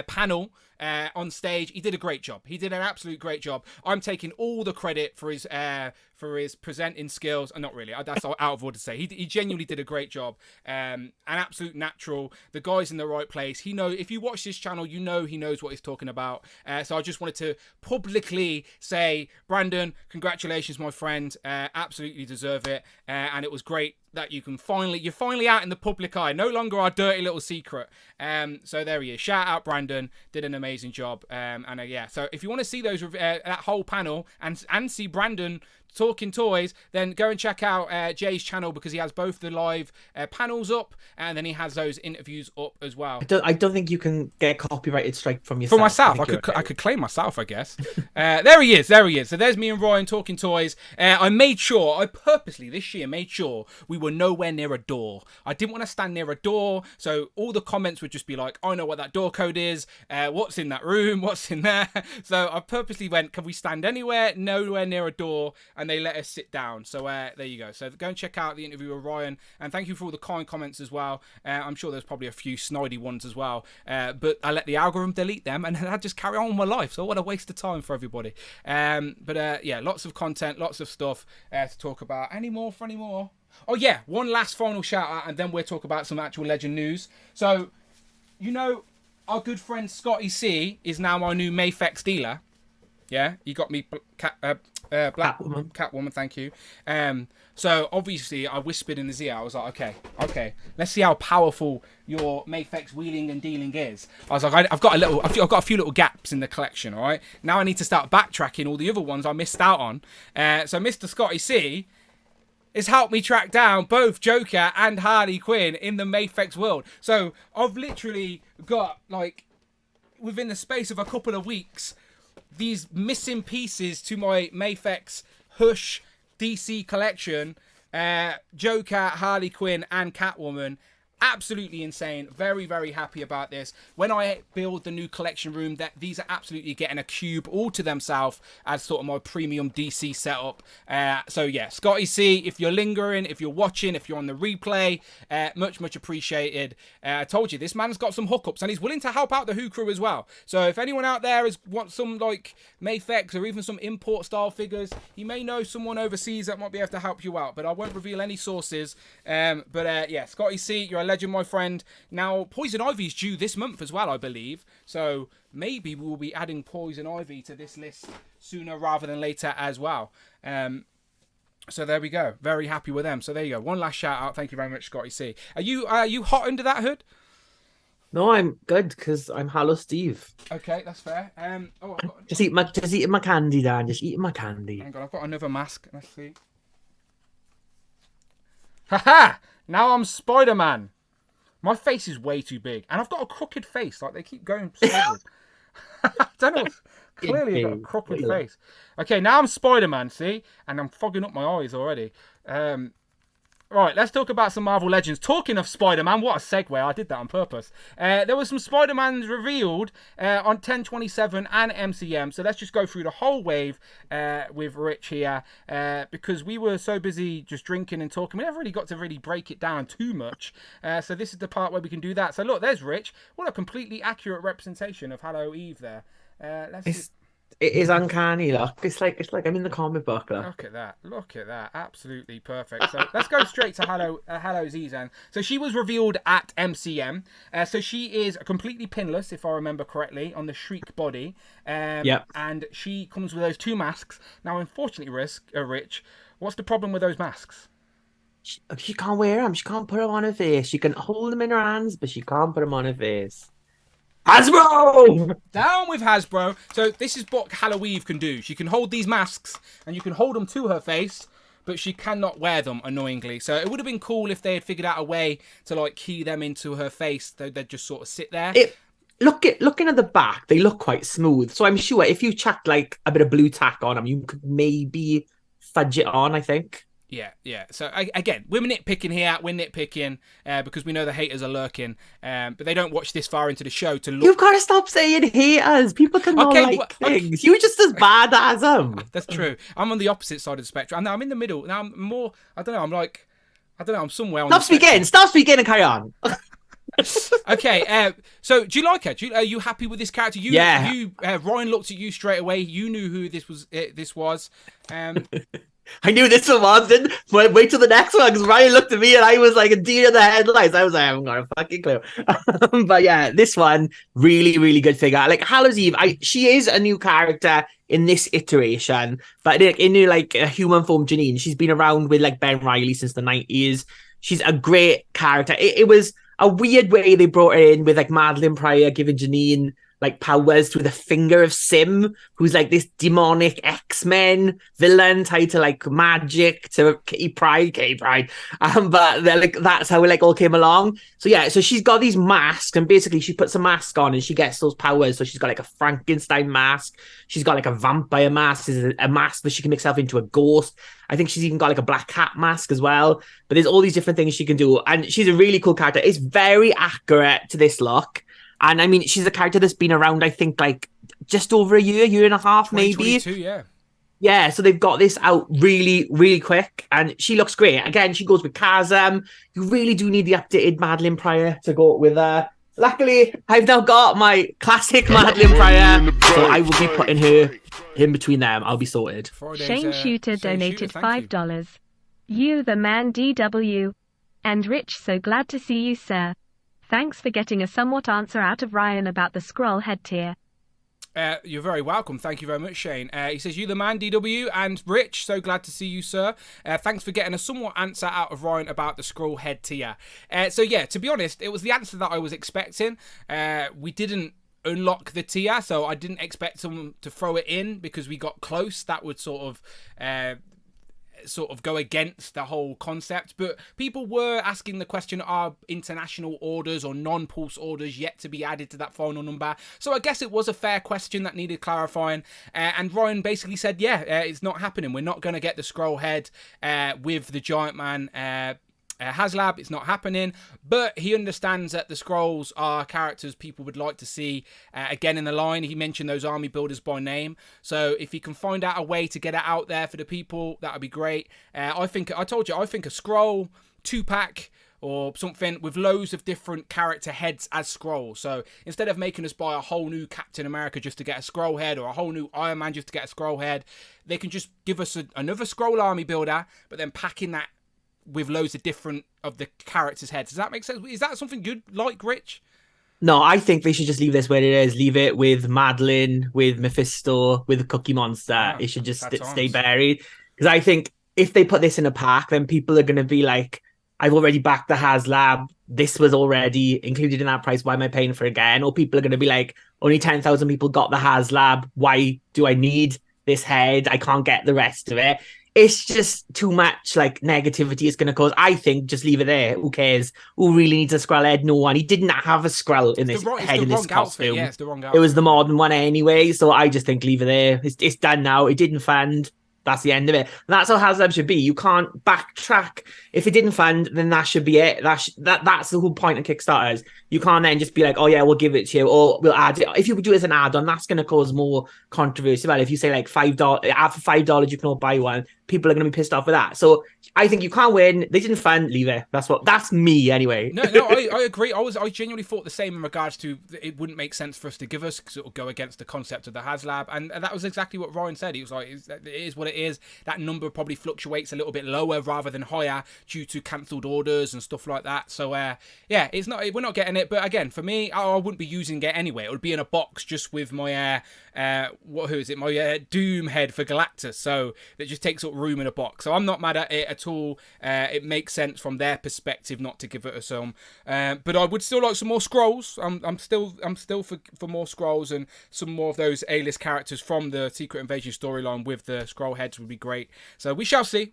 panel on stage. He did a great job. He did an absolute great job. I'm taking all the credit for his presenting skills. Not really. That's out of order to say. He genuinely did a great job. An absolute natural. The guy's in the right place. If you watch this channel, you know he knows what he's talking about. So I just wanted to publicly say, Brandon, congratulations, my friend. Absolutely deserve it. And it was great that you're finally out in the public eye. No longer our dirty little secret. So there he is. Shout out Brandon. Did an amazing job. So if you want to see those that whole panel and see Brandon talking toys, then go and check out Jay's channel, because he has both the live panels up, and then he has those interviews up as well. I don't think you can get a copyrighted strike from yourself. For myself, I could claim myself, I guess. There he is. So there's me and Ryan talking toys. I purposely this year made sure we were nowhere near a door. I didn't want to stand near a door, so all the comments would just be like, I know what that door code is, what's in that room, what's in there. So I purposely went, can we stand anywhere? Nowhere near a door. And they let us sit down. So there you go. So go and check out the interview with Ryan, and thank you for all the kind comments as well. I'm sure there's probably a few snidey ones as well, but I let the algorithm delete them, and I just carry on with my life. So what a waste of time for everybody. Lots of content, lots of stuff to talk about. Any more? Oh yeah, one last final shout out, and then we'll talk about some actual Legend news. So our good friend Scotty C is now my new Mayfex dealer. Yeah, he got me Catwoman, thank you. So obviously I whispered in his ear. I was like, okay, let's see how powerful your Mayfex wheeling and dealing is. I was like, I've got a few little gaps in the collection. All right, now I need to start backtracking all the other ones I missed out on. So Mr. Scotty C has helped me track down both Joker and Harley Quinn in the Mayfex world. So I've literally got, within the space of a couple of weeks, these missing pieces to my Mayfex Hush DC collection. Joker, Harley Quinn, and Catwoman. Absolutely insane. Very, very happy about this. When I build the new collection room, these are absolutely getting a cube all to themselves as sort of my premium DC setup. So yeah, Scotty C, if you're lingering, if you're watching, if you're on the replay, much appreciated. I told you, this man's got some hookups, and he's willing to help out the Who crew as well. So if anyone out there wants some Mayfex or even some import style figures, you may know someone overseas that might be able to help you out, but I won't reveal any sources. Yeah, Scotty C, you're a legend, my friend. Now, Poison Ivy's due this month as well, I believe. So maybe we'll be adding Poison Ivy to this list sooner rather than later as well. So there we go. Very happy with them. So there you go. One last shout out. Thank you very much, Scotty C. Are you hot under that hood? No, I'm good because I'm Hello Steve. Okay, that's fair. Just eating my candy, Dan. Just eating my candy. Hang on, I've got another mask. Let's see. Haha! Now I'm Spider-Man. My face is way too big, and I've got a crooked face. They keep going forward. I don't know. Clearly, I've got a crooked face. Okay, now I'm Spider-Man. See, and I'm fogging up my eyes already. Right, let's talk about some Marvel Legends. Talking of Spider-Man, what a segue. I did that on purpose. There was some Spider-Mans revealed on 10/27 and MCM. So let's just go through the whole wave with Rich here. Because we were so busy just drinking and talking. We never really got to really break it down too much. So this is the part where we can do that. So look, there's Rich. What a completely accurate representation of Hello Eve there. It is uncanny, look. It's like I'm in the comic book, look. Look at that. Absolutely perfect. So let's go straight to Hello Zizan. So she was revealed at MCM. So she is completely pinless, if I remember correctly, on the Shriek body. Yep. And she comes with those two masks. Now, unfortunately, Rich, what's the problem with those masks? She can't wear them. She can't put them on her face. She can hold them in her hands, but she can't put them on her face. Hasbro! Down with Hasbro. So this is what Hello Eve can do. She can hold these masks, and you can hold them to her face, but she cannot wear them, annoyingly. So it would have been cool if they had figured out a way to key them into her face. They'd just sort of sit there. Looking at the back, they look quite smooth. So I'm sure if you chucked a bit of blue tack on them, you could maybe fudge it on, I think. Yeah. So again, we're nitpicking here. We're nitpicking because we know the haters are lurking, but they don't watch this far into the show to look. You've got to stop saying haters. People can things. You're just as bad as them. That's true. I'm on the opposite side of the spectrum. Now I'm in the middle. Now I'm more. I don't know. I'm somewhere. Stop speaking and carry on. Okay, so do you like her? Are you happy with this character? Ryan looked at you straight away. You knew who this was. I knew this one was, didn't wait till the next one, because Ryan looked at me and I was like a deer in the headlights. I was like, I haven't got a fucking clue. But yeah, this one, really, really good figure. Like Hallows Eve, she is a new character in this iteration, but in like a human form, Janine, she's been around with like Ben Reilly since the 90s. She's a great character. It was a weird way they brought her in with like Madeline Pryor giving Janine like powers through the finger of Sim, who's like this demonic X-Men villain tied to like magic to Kitty Pryde. But they're like, that's how it like all came along. So yeah, so she's got these masks, and basically she puts a mask on and she gets those powers. So she's got like a Frankenstein mask, she's got like a vampire mask, a mask that she can make herself into a ghost. I think she's even got like a black cat mask as well. But there's all these different things she can do, and she's a really cool character. It's very accurate to this look. And I mean, she's a character that's been around, I think, like just over a year and a half, maybe. Yeah. Yeah, so they've got this out really, really quick, and she looks great. Again, she goes with Chasm. You really do need the updated Madeline Pryor to go with her. Luckily, I've now got my classic Madeline Pryor, so I will be putting her in between them. I'll be sorted. Shane Shooter donated $5. You the man DW. And Rich, so glad to see you, sir. Thanks for getting a somewhat answer out of Ryan about the scroll head tier. You're very welcome. Thank you very much, Shane. He says, you the man, DW, and Rich, so glad to see you, sir. Thanks for getting a somewhat answer out of Ryan about the scroll head tier. So yeah, to be honest, it was the answer that I was expecting. We didn't unlock the tier, so I didn't expect someone to throw it in because we got close. That would sort of go against the whole concept, but people were asking the question, are international orders or non-pulse orders yet to be added to that final number? So I guess it was a fair question that needed clarifying, and Ryan basically said, it's not happening. We're not going to get the scroll head with the Giant Man HasLab. It's not happening, but he understands that the scrolls are characters people would like to see again in the line. He mentioned those army builders by name, so if he can find out a way to get it out there for the people, that would be great. I think a scroll 2-pack or something with loads of different character heads as scrolls. So instead of making us buy a whole new Captain America just to get a scroll head, or a whole new Iron Man just to get a scroll head, they can just give us another scroll army builder, but then pack in that with loads of different of the characters' heads. Does that make sense? Is that something good, like, Rich? No, I think they should just leave this where it is. Leave it with Madeline, with Mephisto, with the Cookie Monster. Yeah, it should just stay buried. Because I think if they put this in a pack, then people are going to be like, I've already backed the HasLab. This was already included in that price. Why am I paying for it again? Or people are going to be like, only 10,000 people got the HasLab. Why do I need this head? I can't get the rest of it. It's just too much like negativity it's going to cause. I think just leave it there. Who cares? Who really needs a Skrull head? No one. He didn't have a Skrull in this head in this costume. Yeah, it's the wrong outfit. It was the modern one anyway. So I just think leave it there. It's done now. It didn't fund. That's the end of it. And that's how HasLab should be. You can't backtrack. If it didn't fund, then that should be it. That's the whole point of Kickstarters. You can't then just be like, oh yeah, we'll give it to you, or we'll add it. If you do it as an add-on, that's going to cause more controversy. Well, if you say like $5, for $5 you can all buy one, people are going to be pissed off with that. So I think you can't win. They didn't fund, leave it. That's me anyway. No, I agree. I genuinely thought the same in regards to it wouldn't make sense for us to give us, because it will go against the concept of the HasLab, and that was exactly what Ryan said. He was like, it is what it is. That number probably fluctuates a little bit lower rather than higher due to cancelled orders and stuff like that. So yeah, we're not getting it. But again, for me, I wouldn't be using it anyway. It would be in a box just with my my Doom head for Galactus. So that just takes up room in a box. So I'm not mad at it at all. It makes sense from their perspective not to give it a some. But I would still like some more scrolls. I'm still for more scrolls, and some more of those A-list characters from the Secret Invasion storyline with the scroll heads would be great. So we shall see.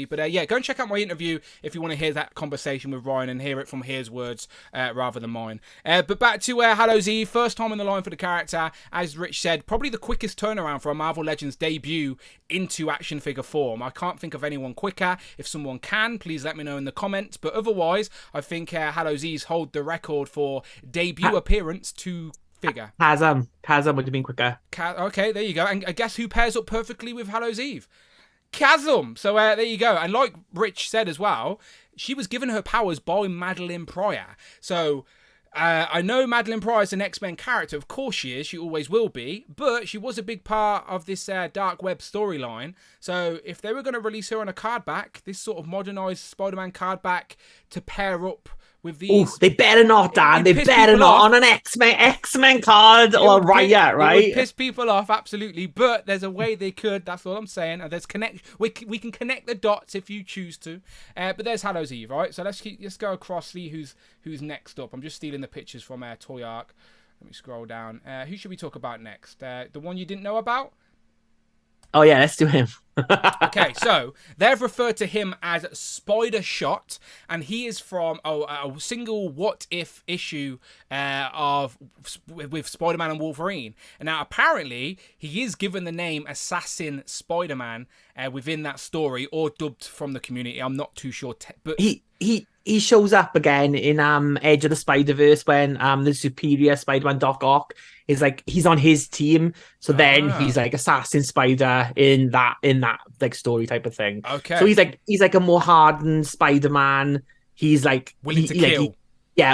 But yeah, go and check out my interview if you want to hear that conversation with Ryan and hear it from his words rather than mine. But back to Hallows Eve. First time on the line for the character. As Rich said, probably the quickest turnaround for a Marvel Legends debut into action figure form. I can't think of anyone quicker. If someone can, please let me know in the comments. But otherwise, I think Hallows Eve hold the record for debut appearance to figure. Chasm would have been quicker. Okay, there you go. And guess who pairs up perfectly with Hallows Eve? Chasm. So there you go. And like Rich said as well, she was given her powers by Madeline Pryor. So I know Madeline Pryor is an X-Men character. Of course she is. She always will be. But she was a big part of this dark web storyline. So if they were going to release her on a card back, this sort of modernized Spider-Man card back to pair up with these... Oh, they better not, Dan. They better not on an X-Men card or Riot, right? It would piss people off, absolutely. But there's a way they could. That's all I'm saying. And there's we can connect the dots if you choose to. But there's Hallows Eve, right? So let's go across, see who's next up. I'm just stealing the pictures from Toy Arc. Let me scroll down. Who should we talk about next? The one you didn't know about? Oh, yeah, let's do him. Okay, so they've referred to him as SpiderShot, and he is from a single What If issue with Spider-Man and Wolverine. And now, apparently, he is given the name Assassin Spider-Man within that story, or dubbed from the community. I'm not too sure, but he shows up again in Edge of the Spider-Verse when the superior Spider-Man Doc Ock is like, he's on his team, so then he's like Assassin Spider in that like story type of thing. Okay, so he's like a more hardened Spider-Man. He's like willing to kill.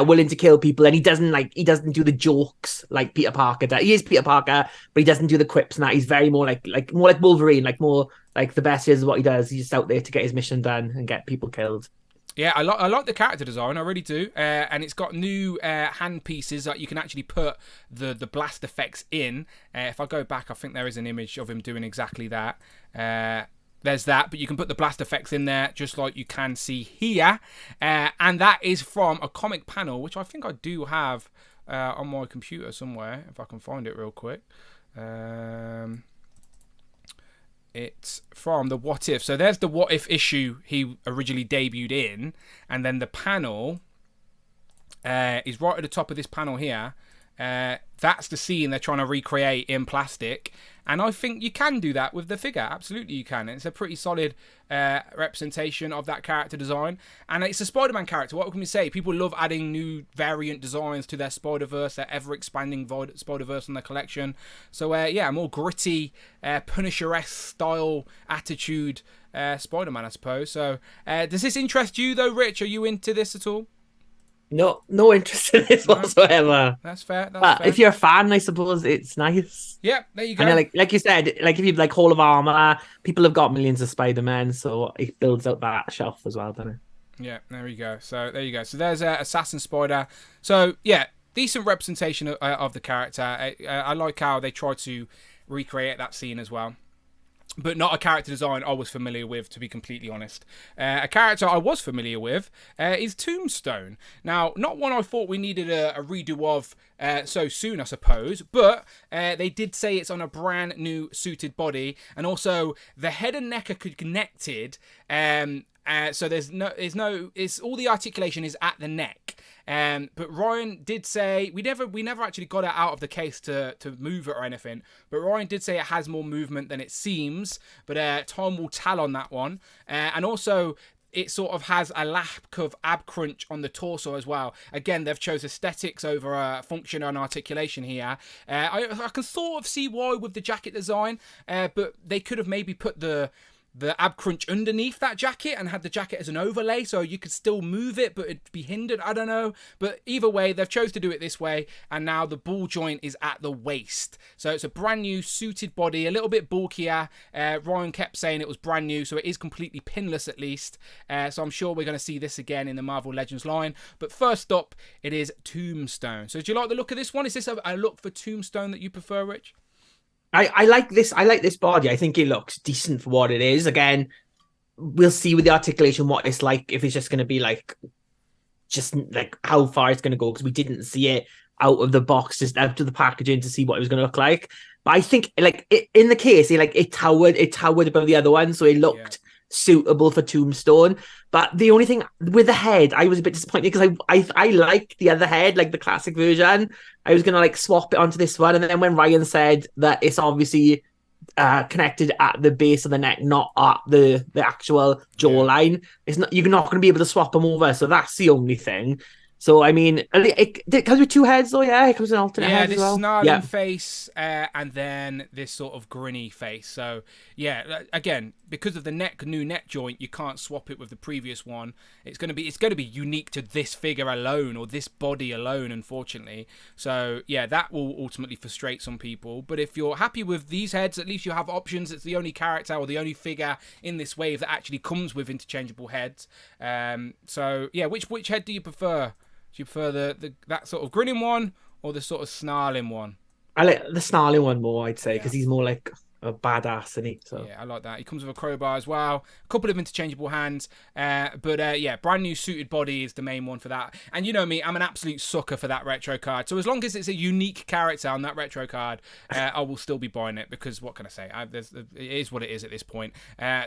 Willing to kill people, and he doesn't do the jokes like Peter Parker does. He is Peter Parker, but he doesn't do the quips and that. He's very more like Wolverine, like more like the best is what he does. He's just out there to get his mission done and get people killed. Yeah, I like the character design, I really do. And it's got new hand pieces that you can actually put the blast effects in. If I go back, I think there is an image of him doing exactly that. There's that, but you can put the blast effects in there, just like you can see here. And that is from a comic panel, which I think I do have on my computer somewhere, if I can find it real quick. It's from the What If. So there's the What If issue he originally debuted in. And then the panel is right at the top of this panel here. That's the scene they're trying to recreate in plastic. And I think you can do that with the figure. Absolutely you can. It's a pretty solid representation of that character design. And it's a Spider-Man character. What can we say? People love adding new variant designs to their Spider-Verse, their ever-expanding Spider-Verse in their collection. So, a more gritty, Punisher-esque style attitude Spider-Man, I suppose. So, does this interest you, though, Rich? Are you into this at all? No interest in this whatsoever. That's fair. But if you're a fan, I suppose it's nice. Yeah, there you go. And like you said, like if you like Hall of Armor, people have got millions of Spider-Man, so it builds out that shelf as well, doesn't it? Yeah, there we go. So there you go. So there's Assassin Spider. So yeah, decent representation of the character. I like how they try to recreate that scene as well. But not a character design I was familiar with, to be completely honest. A character I was familiar with is Tombstone. Now, not one I thought we needed a redo of so soon, I suppose. But they did say it's on a brand new suited body. And also, the head and neck are connected. So it's all the articulation is at the neck. But Ryan did say we never actually got it out of the case to move it or anything. But Ryan did say it has more movement than it seems. But time will tell on that one. And also, it sort of has a lack of ab crunch on the torso as well. Again, they've chose aesthetics over function and articulation here. I can sort of see why with the jacket design. But they could have maybe put the ab crunch underneath that jacket and had the jacket as an overlay so you could still move it but it'd be hindered. I don't know, but either way they've chose to do it this way, and now the ball joint is at the waist, so it's a brand new suited body, a little bit bulkier. Ryan kept saying it was brand new, so it is completely pinless at least. So I'm sure we're going to see this again in the Marvel Legends line. But first up, it is Tombstone. So do you like the look of this one? Is this a look for Tombstone that you prefer, Rich? I like this. I like this body. I think it looks decent for what it is. Again, we'll see with the articulation what it's like, if it's just going to be like, just like how far it's going to go, because we didn't see it out of the box, just out of the packaging to see what it was going to look like. But I think like in the case, it towered above the other one, so it looked suitable for Tombstone. But the only thing with the head, I was a bit disappointed because I like the other head, like the classic version. I was gonna like swap it onto this one, and then when Ryan said that it's obviously connected at the base of the neck, not at the actual jawline, it's not, you're not going to be able to swap them over. So that's the only thing. So, I mean, it comes with two heads, though, yeah? It comes with an alternate head as this well. snarling face and then this sort of grinny face. So, yeah, again, because of the new neck joint, you can't swap it with the previous one. It's going to be unique to this figure alone, or this body alone, unfortunately. So, yeah, that will ultimately frustrate some people. But if you're happy with these heads, at least you have options. It's the only character or the only figure in this wave that actually comes with interchangeable heads. So, yeah, which head do you prefer? Do you prefer that sort of grinning one or the sort of snarling one? I like the snarling one more, I'd say, because he's more like a badass, isn't he? So. Yeah, I like that. He comes with a crowbar as well. A couple of interchangeable hands. But yeah, brand new suited body is the main one for that. And you know me, I'm an absolute sucker for that retro card. So as long as it's a unique character on that retro card, I will still be buying it because what can I say? It is what it is at this point.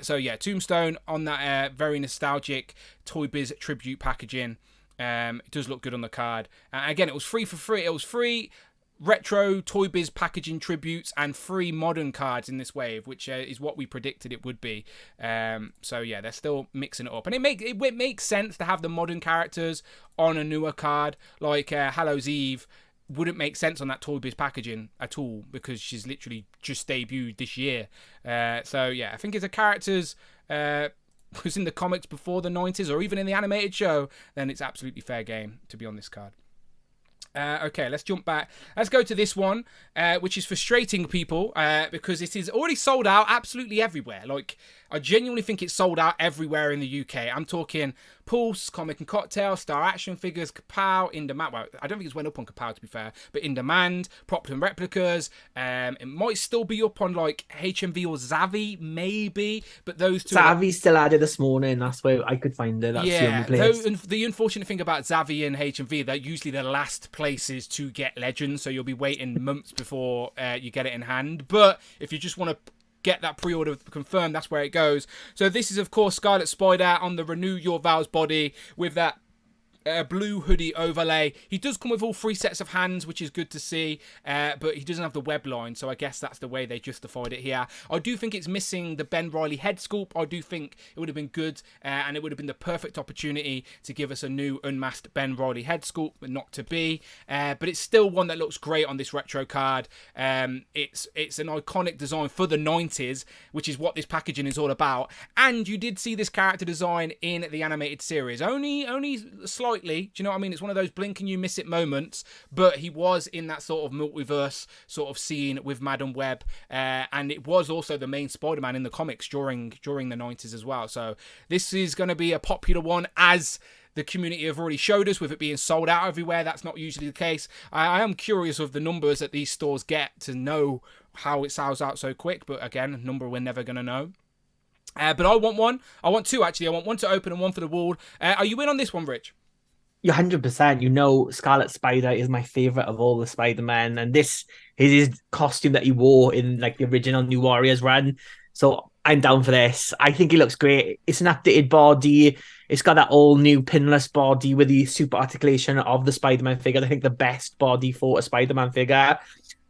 So yeah, Tombstone on that very nostalgic Toy Biz tribute packaging. It does look good on the card. Again, it was free for free. It was free retro Toy Biz packaging tributes and free modern cards in this wave, which is what we predicted it would be. So yeah, they're still mixing it up, and it makes sense to have the modern characters on a newer card like Hallows Eve. Wouldn't make sense on that Toy Biz packaging at all because she's literally just debuted this year. So yeah, I think if the characters was in the comics before the 90s or even in the animated show, then it's absolutely fair game to be on this card. Okay, let's jump back. Let's go to this one, which is frustrating people because it is already sold out absolutely everywhere. Like, I genuinely think it's sold out everywhere in the UK. I'm talking Pulse, Comic and Cocktail, Star Action Figures, Kapow, In Demand. Well, I don't think it's went up on Kapow, to be fair, but In Demand, Props and Replicas. It might still be up on like HMV or Zavvi, maybe, but those two. Zavvi still added this morning. That's where I could find it. That's the only place. The unfortunate thing about Zavvi and HMV, they're usually the last places to get Legends, so you'll be waiting months before you get it in hand. But if you just want to get that pre-order confirmed, that's where it goes. So this is, of course, Scarlet Spider on the Renew Your Vows body with that blue hoodie overlay. He does come with all 3 sets of hands, which is good to see, but he doesn't have the web line, so I guess that's the way they justified it here. I do think it's missing the Ben Reilly head sculpt. I do think it would have been good, and it would have been the perfect opportunity to give us a new unmasked Ben Reilly head sculpt, but not to be. But it's still one that looks great on this retro card. It's an iconic design for the 90s, which is what this packaging is all about. And you did see this character design in the animated series. Only slightly. Do you know what I mean? It's one of those blink and you miss it moments, but he was in that sort of multiverse sort of scene with Madam Web, and it was also the main Spider-Man in the comics during the 90s as well. So this is going to be a popular one, as the community have already showed us, with it being sold out everywhere. That's not usually the case. I am curious of the numbers that these stores get to know how it sells out so quick, but again, a number we're never going to know. But I want one. I want 2, actually. I want one to open and one for the wall. Are you in on this one, Rich? You're 100%. You know, Scarlet Spider is my favorite of all the Spider-Man, and this is his costume that he wore in like the original New Warriors run. So I'm down for this. I think he looks great. It's an updated body. It's got that all new pinless body with the super articulation of the Spider-Man figure. I think the best body for a Spider-Man figure.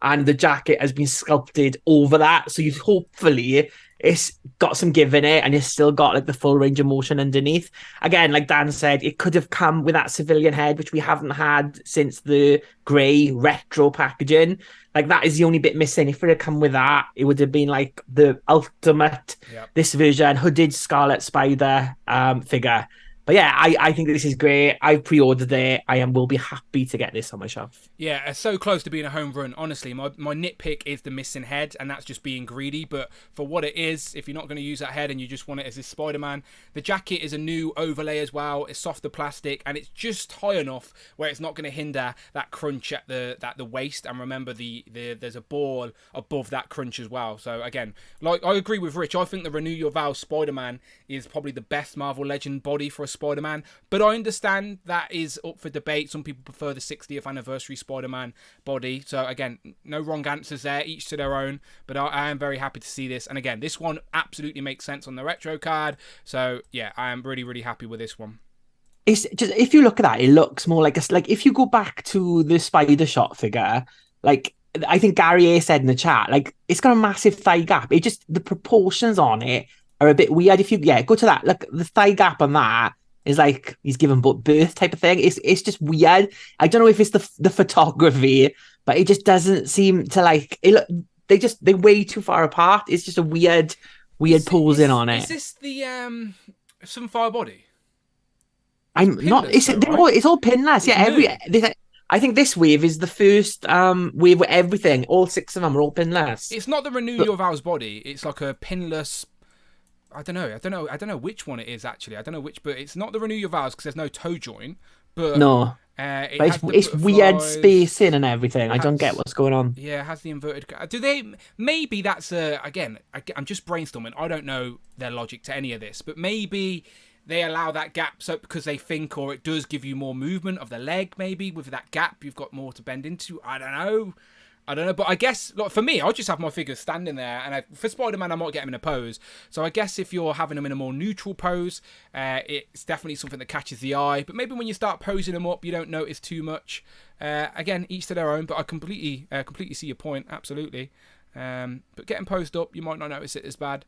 And the jacket has been sculpted over that. So you hopefully it's got some give in it, and it's still got like the full range of motion underneath. Again, like Dan said, it could have come with that civilian head, which we haven't had since the grey retro packaging. Like, that is the only bit missing. If it had come with that, it would have been like the ultimate, this version, hooded Scarlet Spider figure. But yeah, I think this is great. I pre-ordered it. Will be happy to get this on my shelf. Yeah, it's so close to being a home run. Honestly, my nitpick is the missing head, and that's just being greedy. But for what it is, if you're not going to use that head and you just want it as this Spider-Man, the jacket is a new overlay as well. It's softer plastic, and it's just high enough where it's not going to hinder that crunch at the waist. And remember, there's a ball above that crunch as well. So again, like, I agree with Rich. I think the Renew Your Vows Spider-Man is probably the best Marvel Legend body for a Spider-Man, but I understand that is up for debate. Some people prefer the 60th anniversary Spider-Man body. So again, no wrong answers there, each to their own, but I am very happy to see this. And again, this one absolutely makes sense on the retro card. So yeah, I am really, really happy with this one. It's just, if you look at that, it looks more like if you go back to the SpiderShot figure, like I think Gary A said in the chat, like it's got a massive thigh gap. It just, the proportions on it are a bit weird. If you go to that, look, the thigh gap on that is like he's given birth type of thing. It's just weird. I don't know if it's the photography, but it just doesn't seem to like it. They're way too far apart. It's just a weird posing on it. Is this the Sunfire body? I'm not. It's all pinless. I think this wave is the first wave where everything, all 6 of them are all pinless. It's not the Renew Your Vows body. It's like a pinless. I don't know which one it is actually. I don't know which, but it's not the Renew Your Vows because there's no toe joint. But no, but it's weird spacing and everything. I don't get what's going on. Yeah, it has the inverted. Do they? Maybe that's again. I'm just brainstorming. I don't know their logic to any of this, but maybe they allow that gap so because they think, or it does give you more movement of the leg. Maybe with that gap, you've got more to bend into. I don't know, but I guess like, for me, I'll just have my figures standing there, and for Spider-Man, I might get him in a pose. So I guess if you're having him in a more neutral pose, it's definitely something that catches the eye. But maybe when you start posing them up, you don't notice too much. Again, each to their own. But I completely see your point. Absolutely. But getting posed up, you might not notice it as bad.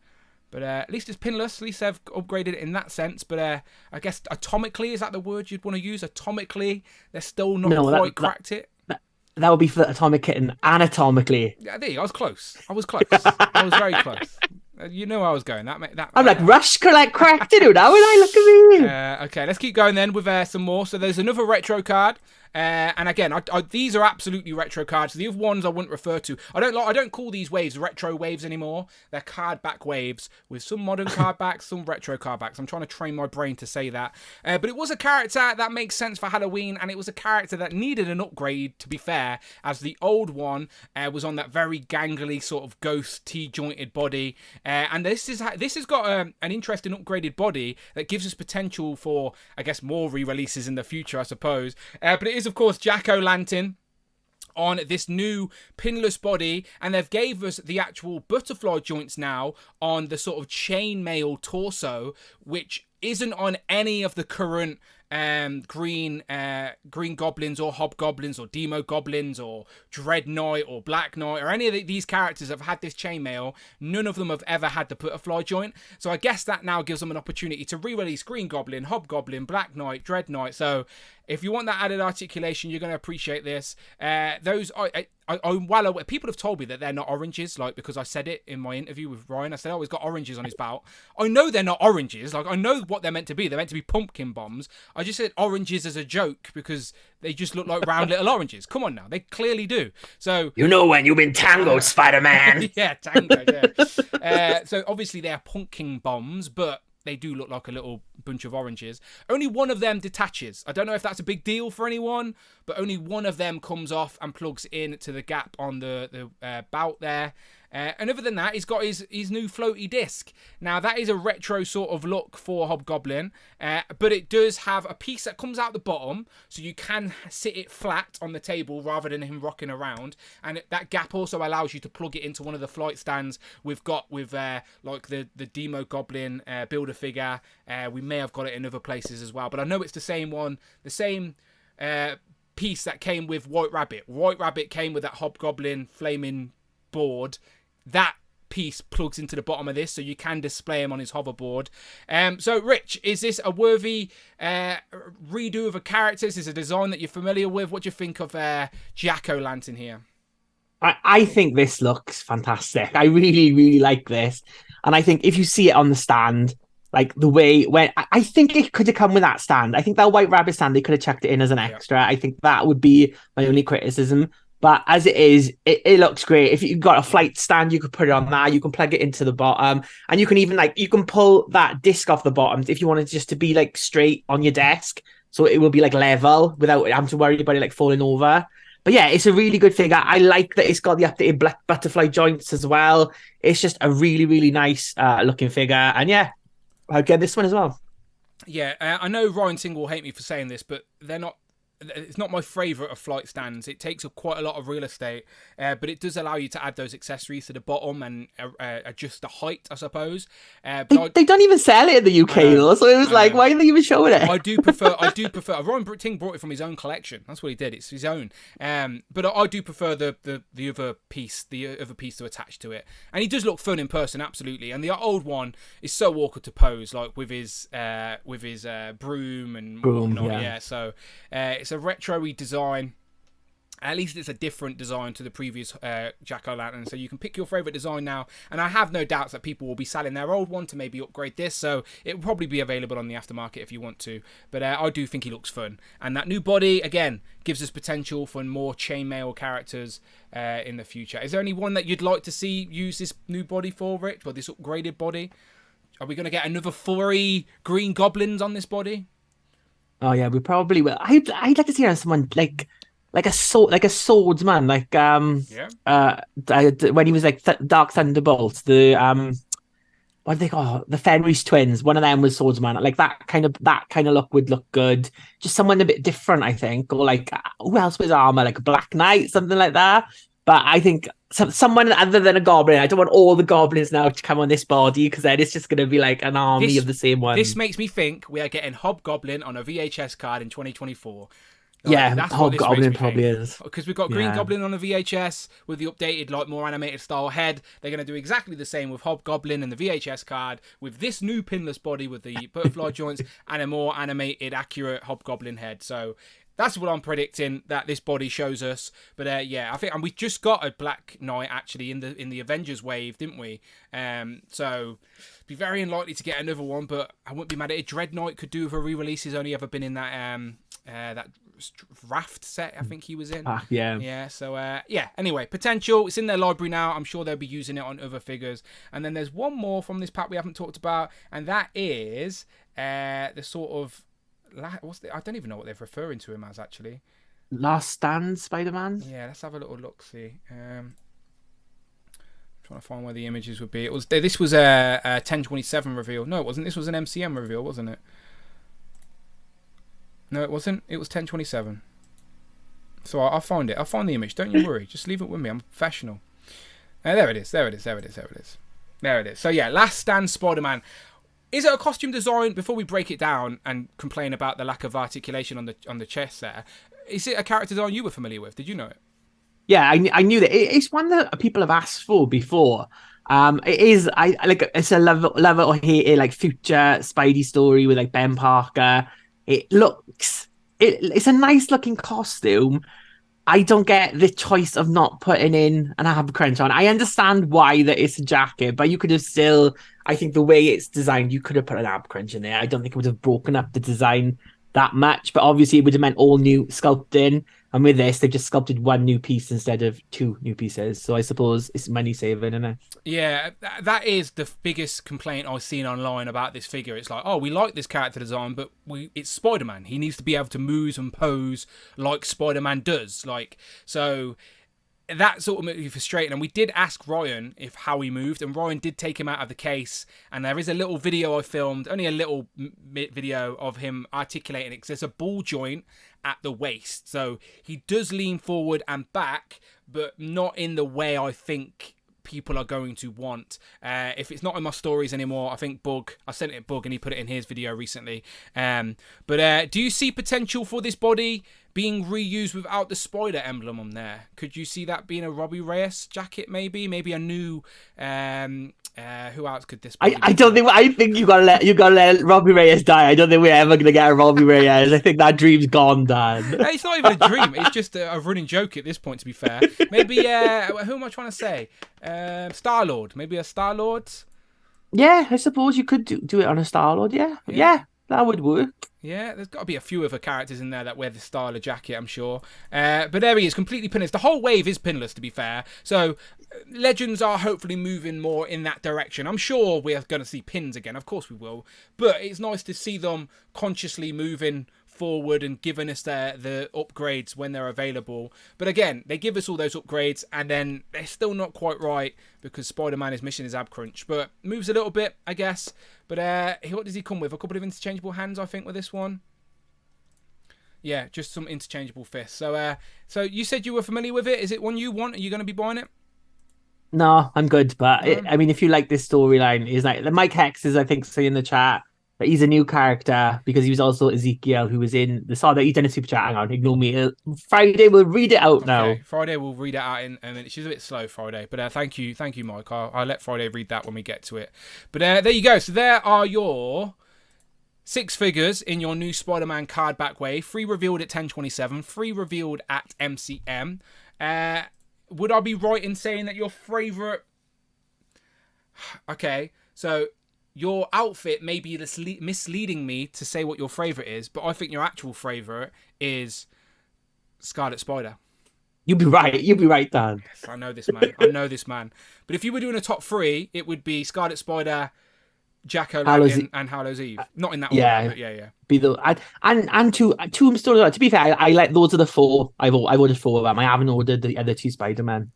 But at least it's pinless. At least they've upgraded it in that sense. But I guess atomically, is that the word you'd want to use? Atomically, they're still not quite cracked it. That would be for Atomic Kitten anatomically. Yeah, there you go. I was close. I was very close. You know where I was going. I'm like, Rush cracked it. Now when I look at me. Okay, let's keep going then with some more. So there's another retro card. And again, these are absolutely retro cards. The other ones I wouldn't refer to. I don't call these waves retro waves anymore. They're card back waves with some modern card backs, some retro card backs. I'm trying to train my brain to say that. But it was a character that makes sense for Halloween, and it was a character that needed an upgrade, to be fair, as the old one was on that very gangly sort of ghost T-jointed body. And this has got an interesting upgraded body that gives us potential for, I guess, more re-releases in the future, I suppose. But it is, of course, Jack-O-Lantern on this new pinless body, and they've gave us the actual butterfly joints now on the sort of chainmail torso, which isn't on any of the current green goblins or hobgoblins or demo goblins or dread knight or black knight or any of these characters have had this chainmail. None of them have ever had the butterfly joint, so I guess that now gives them an opportunity to re-release green goblin, hobgoblin, black knight, dread knight. So if you want that added articulation, you're going to appreciate this. I'm well aware. People have told me that they're not oranges, like, because I said it in my interview with Ryan. I said, oh, he's got oranges on his belt. I know they're not oranges. Like, I know what they're meant to be. They're meant to be pumpkin bombs. I just said oranges as a joke because they just look like round little oranges. Come on now. They clearly do. So you know when you've been tangoed, Spider-Man. Yeah, tangoed, yeah. So obviously they're pumpkin bombs, but they do look like a little bunch of oranges. Only one of them detaches. I don't know if that's a big deal for anyone, but only one of them comes off and plugs in to the gap on the bout there. And other than that, he's got his new floaty disc. Now, that is a retro sort of look for Hobgoblin, but it does have a piece that comes out the bottom, so you can sit it flat on the table rather than him rocking around. And that gap also allows you to plug it into one of the flight stands we've got with like the Demo Goblin Build-A-Figure. We may have got it in other places as well, but I know it's the same one, the same piece that came with White Rabbit. White Rabbit came with that Hobgoblin flaming board. That piece plugs into the bottom of this, so you can display him on his hoverboard. So, Rich, is this a worthy redo of a character? Is this a design that you're familiar with? What do you think of Jack-O-Lantern here? I think this looks fantastic. I really, really like this. And I think if you see it on the stand, like the way when I think it could have come with that stand. I think that White Rabbit stand, they could have chucked it in as an extra. Yeah. I think that would be my only criticism. But as it is, it looks great. If you've got a flight stand, you could put it on there. You can plug it into the bottom. And you can even you can pull that disc off the bottom if you want it just to be like straight on your desk. So it will be like level without having to worry about it like falling over. But yeah, it's a really good figure. I like that it's got the updated black butterfly joints as well. It's just a really, really nice looking figure. And yeah, I'll get this one as well. Yeah, I know Ryan Singh will hate me for saying this, but they're not it's not my favourite of flight stands. It takes up quite a lot of real estate, but it does allow you to add those accessories to the bottom and adjust the height, I suppose. But they don't even sell it in the UK though, so it was like, why are they even showing it? I do prefer. Ryan Ting brought it from his own collection. That's what he did. It's his own. But I do prefer the other piece, to attach to it. And he does look fun in person, absolutely. And the old one is so awkward to pose, like with his broom and whatnot. Yeah. So it's a retro-y design. At least it's a different design to the previous Jack-O-Lantern. So you can pick your favourite design now. And I have no doubts that people will be selling their old one to maybe upgrade this. So it will probably be available on the aftermarket if you want to. But I do think he looks fun. And that new body, again, gives us potential for more chainmail characters in the future. Is there any one that you'd like to see use this new body for, Rich? Or this upgraded body? Are we going to get another furry Green Goblins on this body? Oh, yeah, we probably will. I'd like to see someone like a swordsman, like when he was like Dark Thunderbolt, the what do they call the Fenris twins? One of them was swordsman. Like that kind of look would look good. Just someone a bit different, I think, or like who else with armor, like a Black Knight, something like that. But I think someone other than a goblin. I don't want all the goblins now to come on this body because then it's just going to be like an army of the same one. This makes me think we are getting Hobgoblin on a VHS card in 2024. Yeah, Hobgoblin probably is. Because we've got Green Goblin on a VHS with the updated, like, more animated style head. They're going to do exactly the same with Hobgoblin and the VHS card with this new pinless body with the butterfly joints and a more animated, accurate Hobgoblin head. So that's what I'm predicting that this body shows us. But I think, and we just got a Black Knight actually in the Avengers wave, didn't we? So be very unlikely to get another one, but I wouldn't be mad at it. Dread Knight could do with a re-release. He's only ever been in that raft set I think he was in. Anyway, potential, it's in their library now. I'm sure they'll be using it on other figures. And then there's one more from this pack we haven't talked about, and that is the sort of I don't even know what they're referring to him as actually. Last Stand Spider-Man. Yeah, let's have a little look. See, trying to find where the images would be. This was a 1027 reveal. No, it wasn't. This was an MCM reveal, wasn't it? No, it wasn't. It was 1027. So I'll find it. I'll find the image. Don't you worry. Just leave it with me. I'm professional. There it is. There it is. So yeah, Last Stand Spider-Man. Is it a costume design? Before we break it down and complain about the lack of articulation on the chest there, is it a character design you were familiar with? Did you know it? Yeah, I knew that. It's one that people have asked for before. It is. It's a love or hate it, like future Spidey story with like Ben Parker. It's a nice looking costume. I don't get the choice of not putting in an ab crunch on. I understand why that it's a jacket, but you could have still, I think the way it's designed, you could have put an ab crunch in there. I don't think it would have broken up the design that much, but obviously it would have meant all new sculpting. And with this, they've just sculpted one new piece instead of two new pieces. So I suppose it's money saving, isn't it? Yeah, that is the biggest complaint I've seen online about this figure. It's like, oh, we like this character design, but it's Spider-Man. He needs to be able to move and pose like Spider-Man does. So that sort of made me frustrating. And we did ask Ryan how he moved, and Ryan did take him out of the case. And there is a little video I filmed, only a little video of him articulating it, because there's a ball joint at the waist. So he does lean forward and back, but not in the way I think people are going to want. If it's not in my stories anymore, I think I sent it to Bug and he put it in his video recently. But do you see potential for this body being reused without the spider emblem on there? Could you see that being a Robbie Reyes jacket, maybe a new who else could this be? I think you gotta let Robbie Reyes die. I don't think we're ever gonna get a Robbie Reyes. I think that dream's gone, Dan. It's not even a dream, it's just a running joke at this point, to be fair. Maybe who am I trying to say? Star-Lord. Maybe a Star-Lord? Yeah, I suppose you could do it on a Star-Lord, yeah. That would work. Yeah, there's got to be a few other characters in there that wear the style of jacket, I'm sure. But there he is, completely pinless. The whole wave is pinless, to be fair. So Legends are hopefully moving more in that direction. I'm sure we're going to see pins again. Of course we will. But it's nice to see them consciously moving forward and giving us the upgrades when they're available. But again, they give us all those upgrades and then they're still not quite right because Spider-Man is missing his ab crunch. But moves a little bit, I guess. But what does he come with? A couple of interchangeable hands, I think, with this one. Yeah, just some interchangeable fists. So you said you were familiar with it. Is it one you want? Are you going to be buying it? No, I'm good. But I mean, if you like this storyline, is like Mike Hex is, I think, saying in the chat that he's a new character because he was also Ezekiel, who was in the saw that he's done a super chat. Hang on, ignore me. Friday, we'll read it out now. Friday, we'll read it out in a minute. She's a bit slow, Friday, but thank you, Mike. I'll let Friday read that when we get to it. But there you go. So there are your 6 figures in your new Spider-Man card back wave. 3 revealed at 10/27. 3 revealed at MCM. Would I be right in saying that your favourite... Okay, so your outfit may be misleading me to say what your favourite is, but I think your actual favourite is Scarlet Spider. You'll be right, Dan. Yes, I know this man. But if you were doing a top 3, it would be Scarlet Spider, Jack-O-Lantern, and Hallows Eve. Not in that order, but yeah. Be the and Tombstone. To be fair, I like those are the 4. I've ordered 4 of them. I haven't ordered the other 2 Spider-Man.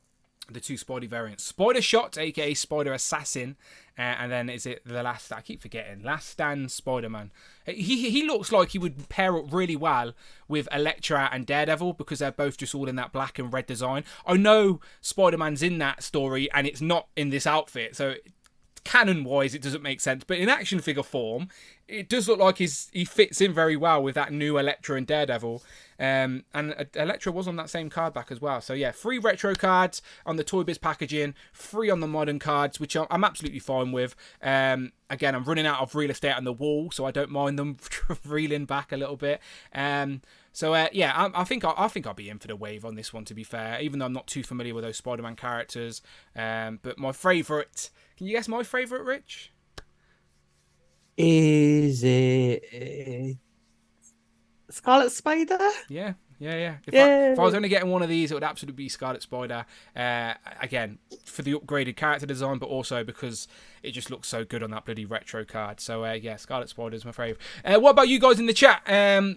The 2 Spidey variants. SpiderShot, aka Spider Assassin, and then is it the last? I keep forgetting. Last Stand Spider-Man. He looks like he would pair up really well with Elektra and Daredevil because they're both just all in that black and red design. I know Spider-Man's in that story and it's not in this outfit, so canon-wise, it doesn't make sense. But in action figure form, it does look like he fits in very well with that new Elektra and Daredevil. And Elektra was on that same card back as well. So yeah, 3 retro cards on the Toy Biz packaging, 3 on the modern cards, which I'm absolutely fine with. Again, I'm running out of real estate on the wall, so I don't mind them reeling back a little bit. So I think I'll be in for the wave on this one, to be fair, even though I'm not too familiar with those Spider-Man characters. But my favourite... Can you guess my favourite, Rich? Is it Scarlet Spider? Yeah. If I was only getting one of these, it would absolutely be Scarlet Spider. Again, for the upgraded character design, but also because it just looks so good on that bloody retro card. So Scarlet Spider is my favourite. What about you guys in the chat?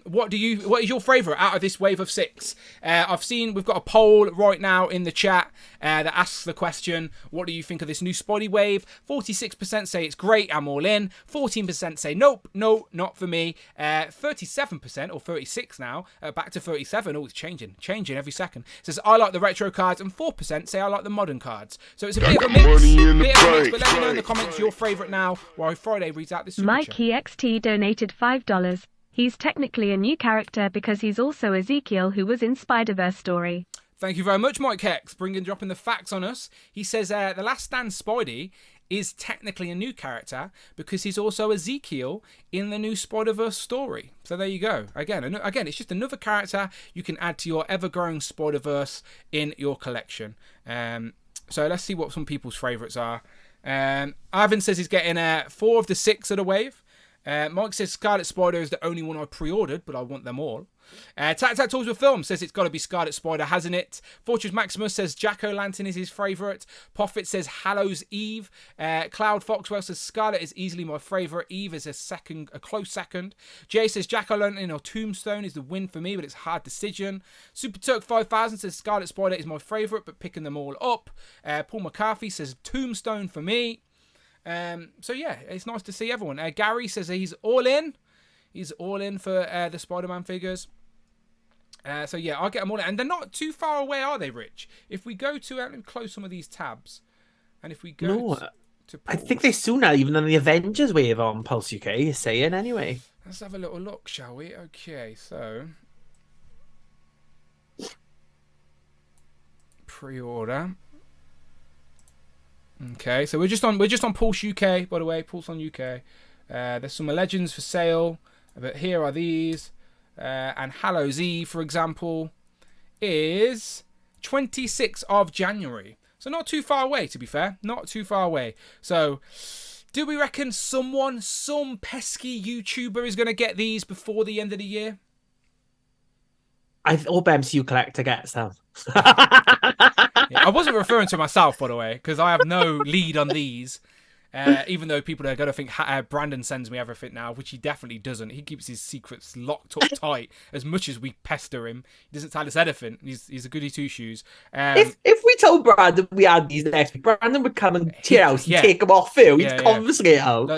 What is your favourite out of this wave of 6? I've seen we've got a poll right now in the chat that asks the question: what do you think of this new Spidey wave? 46% say it's great, I'm all in. 14% say nope, no, not for me. 37% or 36 now, back to 37. Oh, it's changing every second. It says I like the retro cards, and 4% say I like the modern cards. So it's a bit of a mix. But let me know in the comments your favourite now, while Friday reads out this super Mike chat. EXT donated $5. He's technically a new character because he's also Ezekiel, who was in Spider-Verse story. Thank you very much, Mike Hex, dropping the facts on us. He says The Last Stand Spidey is technically a new character because he's also Ezekiel in the new Spider-Verse story. So there you go. Again, it's just another character you can add to your ever-growing Spider-Verse in your collection. So let's see what some people's favourites are. Ivan says he's getting 4 of the 6 of the wave. Mike says Scarlet Spider is the only one I pre-ordered, but I want them all. Tac Toys with Film says it's got to be Scarlet Spider, hasn't it? Fortress Maximus says Jack-O-Lantern is his favourite. Prophet says Hallows Eve. Cloud Foxwell says Scarlet is easily my favourite. Eve is a close second. Jay says Jack-O-Lantern or Tombstone is the win for me, but it's a hard decision. Super Turk 5000 says Scarlet Spider is my favourite, but picking them all up. Paul McCarthy says Tombstone for me. So yeah, it's nice to see everyone. Gary says he's all in. He's all in for the Spider-Man figures. So yeah, I'll get them all in. And they're not too far away, are they, Rich? If we go to... let me close some of these tabs. And if we go to I think they're sooner even than the Avengers wave on Pulse UK is saying anyway. Let's have a little look, shall we? Okay, so... Pre-order. Okay, so we're just on Pulse UK, by the way. Pulse on UK. There's some Legends for sale, but here are these. And Hallows Eve, for example, is 26th of January. So not too far away, to be fair. Not too far away. So do we reckon some pesky YouTuber is going to get these before the end of the year? I hope MCU Collector gets them. I wasn't referring to myself, by the way, because I have no lead on these. Even though people are going to think Brandon sends me everything now, which he definitely doesn't. He keeps his secrets locked up tight as much as we pester him. He doesn't tell us anything. He's a goody two-shoes. If we told Brandon we had these next week, Brandon would come and to your house and take them off you. He'd confiscate out.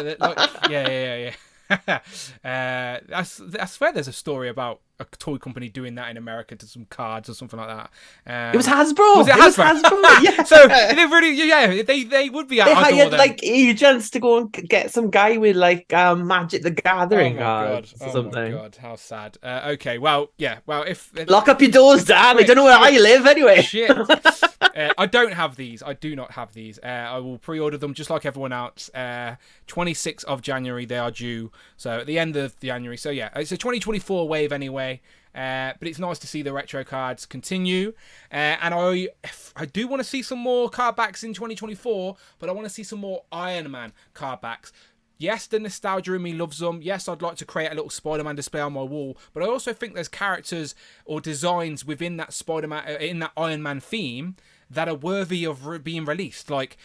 Yeah. I swear there's a story about a toy company doing that in America to some cards or something like that. It was Hasbro. Was it Hasbro? Yeah. So they really, they would be. They hired like agents to go and get some guy with like Magic the Gathering cards or something. Oh my god, how sad. Okay, well, yeah, well, if lock up your doors, Dan. I don't know where I live anyway. Shit. I don't have these. I do not have these. I will pre-order them just like everyone else. 26th of January they are due. So at the end of January. So yeah, it's a 2024 wave anyway. But it's nice to see the retro cards continue. And I do want to see some more card backs in 2024, but I want to see some more Iron Man card backs. Yes, the nostalgia in me loves them. Yes, I'd like to create a little Spider-Man display on my wall, but I also think there's characters or designs within that Spider-Man, in that Iron Man theme, that are worthy of being released. Like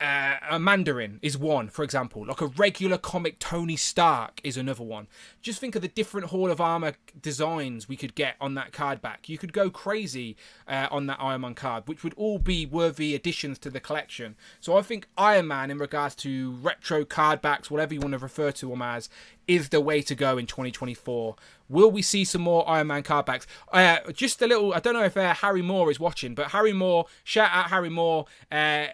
a Mandarin is one, for example. Like a regular comic Tony Stark is another one. Just think of the different Hall of Armor designs we could get on that card back. You could go crazy on that Iron Man card, which would all be worthy additions to the collection. So I think Iron Man, in regards to retro card backs, whatever you want to refer to them as, is the way to go in 2024. Will we see some more Iron Man card backs? Just a little, I don't know if Harry Moore is watching, but Harry Moore, shout out Harry Moore.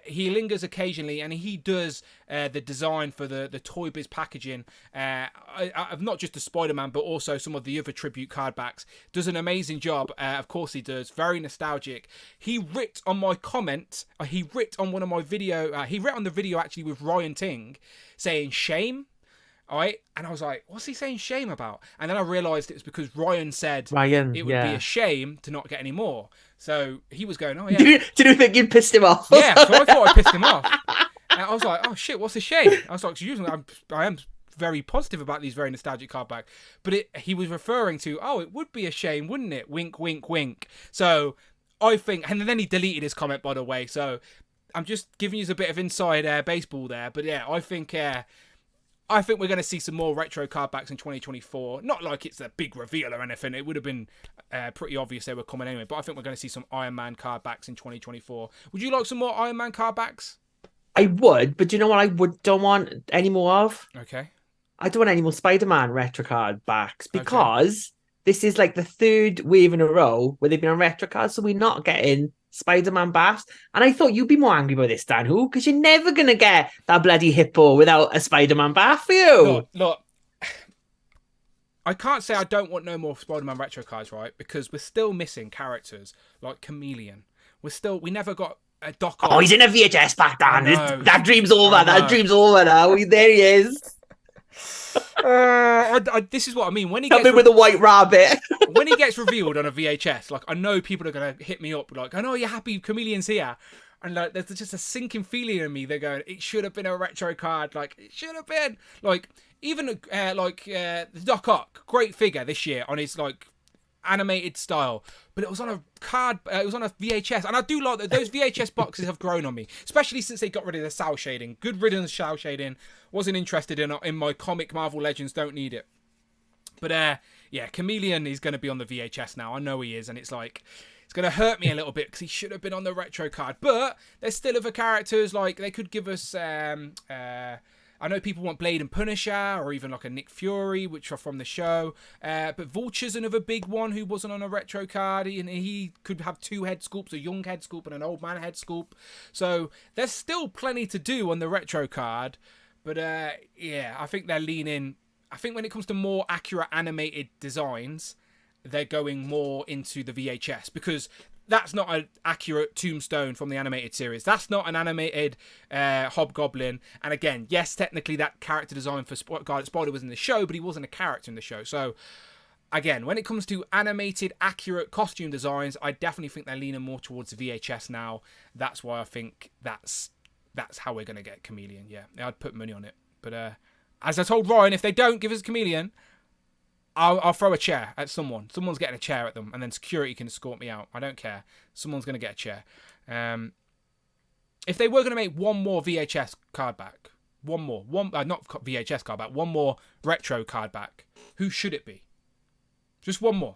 He lingers occasionally and he does the design for the Toy Biz packaging of not just the Spider-Man, but also some of the other tribute card backs. Does an amazing job. Of course he does. Very nostalgic. He ripped on my comment. He ripped on one of my video. He ripped on the video actually with Ryan Ting saying shame. All right, and I was like, what's he saying shame about? And then I realised it was because Ryan said it would be a shame to not get any more. So he was going, oh yeah. Did you think you'd pissed him off? Yeah, so I thought I pissed him off. And I was like, oh shit, what's a shame? I was like, usually I am very positive about these very nostalgic card back. But he was referring to, oh, it would be a shame, wouldn't it? Wink, wink, wink. So I think, and then he deleted his comment, by the way. So I'm just giving you a bit of inside baseball there. But yeah, I think we're going to see some more retro card backs in 2024. Not like it's a big reveal or anything. It would have been pretty obvious they were coming anyway. But I think we're going to see some Iron Man card backs in 2024. Would you like some more Iron Man card backs? I would, but do you know what don't want any more of? Okay. I don't want any more Spider-Man retro card backs because this is like the third wave in a row where they've been on retro cards, so we're not getting Spider-Man baths. And I thought you'd be more angry about this, Dan, because you're never going to get that bloody hippo without a Spider-Man bath for you. Look, I can't say I don't want no more Spider-Man retro cards, right? Because we're still missing characters like Chameleon. We never got a Doc Ock. Oh, he's in a VHS back, Dan. That dream's over. That dream's over now. There he is. This is what I mean. When he gets with a white rabbit. When he gets revealed on a VHS, like I know people are gonna hit me up like, I know you're happy Chameleon's here, and like there's just a sinking feeling in me. They're going, it should have been a retro card. Like it should have been. Like even the Doc Ock, great figure this year on his like animated style, but it was on a card. It was on a VHS, and I do like that. Those VHS boxes have grown on me, especially since they got rid of the cel shading. Good riddance, cel shading. Wasn't interested in my comic Marvel Legends. Don't need it. But yeah, Chameleon is going to be on the VHS now. I know he is, and it's like it's going to hurt me a little bit because he should have been on the retro card. But there's still other characters like they could give us. I know people want Blade and Punisher, or even like a Nick Fury, which are from the show. But Vulture's another big one who wasn't on a retro card. And he could have two head sculpts, a young head sculpt and an old man head sculpt. So there's still plenty to do on the retro card. But yeah, I think they're leaning. I think when it comes to more accurate animated designs, they're going more into the VHS because that's not an accurate Tombstone from the animated series. That's not an animated Hobgoblin. And again, yes, technically that character design for Scarlet Spider was in the show, but he wasn't a character in the show. So again, when it comes to animated, accurate costume designs, I definitely think they're leaning more towards the VHS now. That's why I think that's how we're going to get Chameleon. Yeah, I'd put money on it. But as I told Ryan, if they don't give us Chameleon, I'll throw a chair at someone. Someone's getting a chair at them, and then security can escort me out. I don't care. Someone's going to get a chair. If they were going to make one more VHS card back, not VHS card back, one more retro card back, who should it be? Just one more.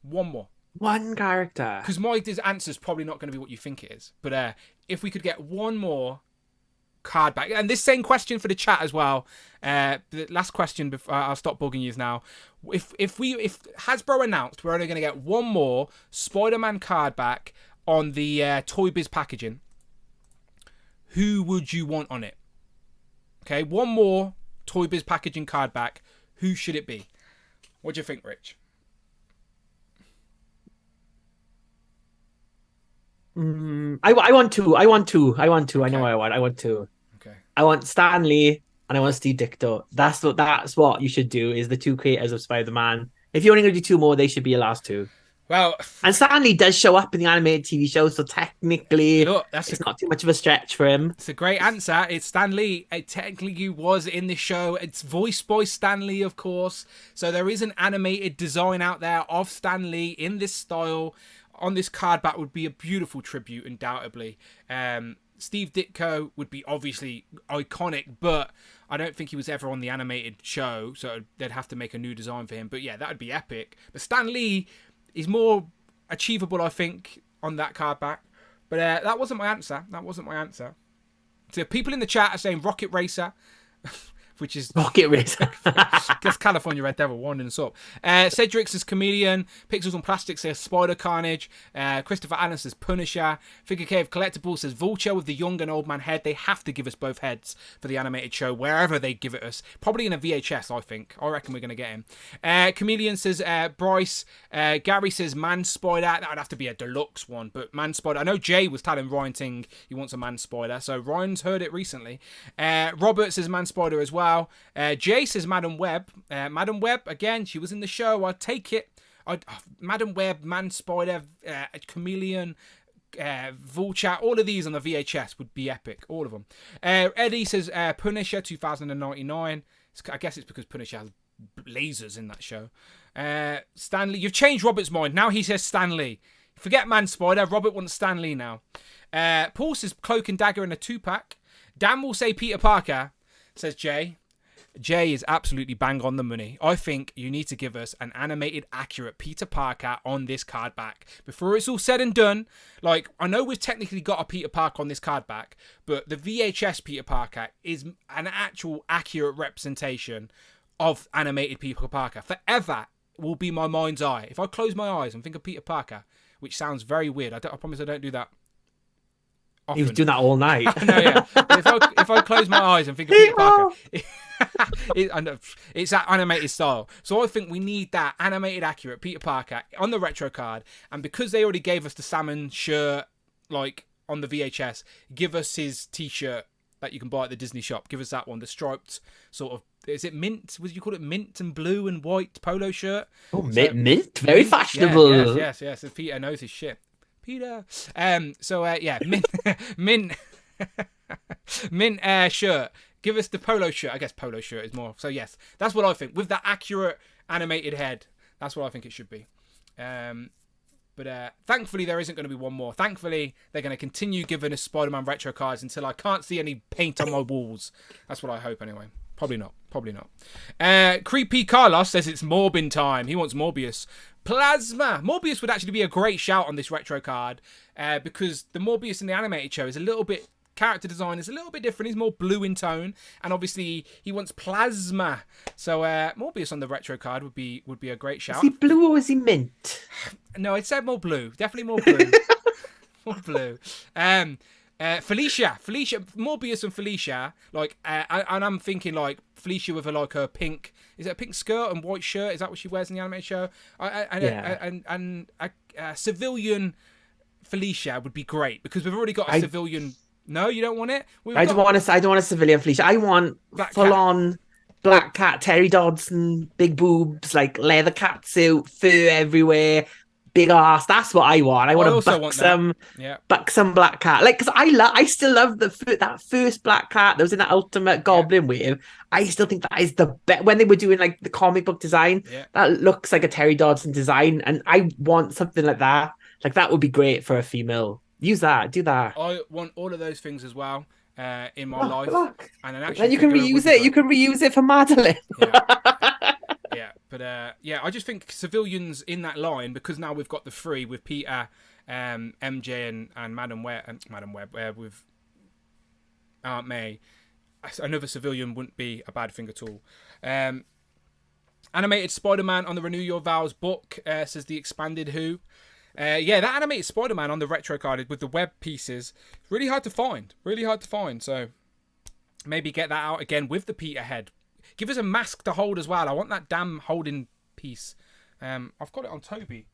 One character. Because my answer's probably not going to be what you think it is. But if we could get one more card back? And this same question for the chat as well. The last question before I'll stop bugging you now. If Hasbro announced we're only going to get one more Spider-Man card back on the Toy Biz packaging, who would you want on it? Okay, one more Toy Biz packaging card back. Who should it be? What do you think, Rich? I want two. Okay. I know what I want. I want two. Okay. I want Stan Lee and I want Steve Ditko. That's what you should do, is the two creators of Spider-Man. If you're only going to do two more, they should be your last two. Well, and Stan Lee does show up in the animated TV show, so technically, look, it's not too much of a stretch for him. It's a great answer. It's Stan Lee. It technically was in the show. It's voiced by Stan Lee, of course. So there is an animated design out there of Stan Lee in this style. On this card back would be a beautiful tribute, undoubtedly. Steve Ditko would be obviously iconic, but I don't think he was ever on the animated show, so they'd have to make a new design for him. But yeah, that would be epic. But Stan Lee is more achievable, I think, on that card back. But that wasn't my answer. So people in the chat are saying Rocket Racer, which is Rocket Racer. That's California Red Devil, winding us up. Cedric says Chameleon. Pixels on Plastic says Spider Carnage. Christopher Allen says Punisher. Figure Cave Collectibles says Vulture with the young and old man head. They have to give us both heads for the animated show, wherever they give it us. Probably in a VHS, I think. I reckon we're going to get him. Chameleon says Bryce. Gary says Man Spider. That would have to be a deluxe one, but Man Spider. I know Jay was telling Ryan Ting he wants a Man Spider, so Ryan's heard it recently. Robert says Man Spider as well. Jay says Madam Web. Madam Web, again, she was in the show. I'd take it. Madam Web, Man Spider, Chameleon, Vulture, all of these on the VHS would be epic. All of them. Eddie says Punisher 2099. I guess it's because Punisher has lasers in that show. Stanley, you've changed Robert's mind. Now he says Stanley. Forget Man Spider. Robert wants Stanley now. Paul says Cloak and Dagger in a 2-pack. Dan will say Peter Parker. Says Jay. Jay is absolutely bang on the money. I think you need to give us an animated, accurate Peter Parker on this card back. Before it's all said and done, like, I know we've technically got a Peter Parker on this card back, but the VHS Peter Parker is an actual accurate representation of animated Peter Parker. Forever will be my mind's eye. If I close my eyes and think of Peter Parker, which sounds very weird, I promise I don't do that often. He was doing that all night. No, yeah. If I close my eyes and think of Peter Parker, it's that animated style. So I think we need that animated, accurate Peter Parker on the retro card. And because they already gave us the salmon shirt, like on the VHS, give us his T-shirt that you can buy at the Disney shop. Give us that one, the striped sort of. Is it mint? Would you call it mint and blue and white polo shirt? Oh, mint, very fashionable. Yes. Peter knows his shit. Peter. Mint mint shirt. Give us the polo shirt. I guess polo shirt is more. So yes, that's what I think. With that accurate animated head, that's what I think it should be. But thankfully there isn't going to be one more. Thankfully they're going to continue giving us Spider-Man retro cards until I can't see any paint on my walls. That's what I hope anyway. Probably not. Creepy Carlos says it's Morbin time. He wants Morbius. Plasma. Morbius would actually be a great shout on this retro card because the Morbius in the animated show is a little bit, character design is a little bit different. He's more blue in tone, and obviously he wants plasma. So Morbius on the retro card would be a great shout. Is he blue or is he mint? No, I'd say more blue. Definitely more blue. More blue. Felicia, Morbius and Felicia, like, and I'm thinking like Felicia with a pink, is it a pink skirt and white shirt? Is that what she wears in the animated show? And a civilian Felicia would be great because we've already got a civilian. No, you don't want it. I don't want a civilian Felicia. I want full on Black Cat, Terry Dodson, big boobs, like leather cat suit, fur everywhere. Big ass. That's what I want. I want to buck some Black Cat. Like, because I still love that first Black Cat that was in that Ultimate Goblin wave. I still think that is the best. When they were doing like the comic book design, that looks like a Terry Dodson design, and I want something like that. Like, that would be great for a female. Use that. Do that. I want all of those things as well in my life. Look. And you can reuse it. You can reuse it for Madeline. But I just think civilians in that line, because now we've got the three with Peter, MJ, and Madam Web, with Aunt May, another civilian wouldn't be a bad thing at all. Animated Spider-Man on the Renew Your Vows book, says the expanded Who. Yeah, that animated Spider-Man on the retro card with the web pieces, really hard to find. Really hard to find. So maybe get that out again with the Peter head. Give us a mask to hold as well. I want that damn holding piece. I've got it on Toby.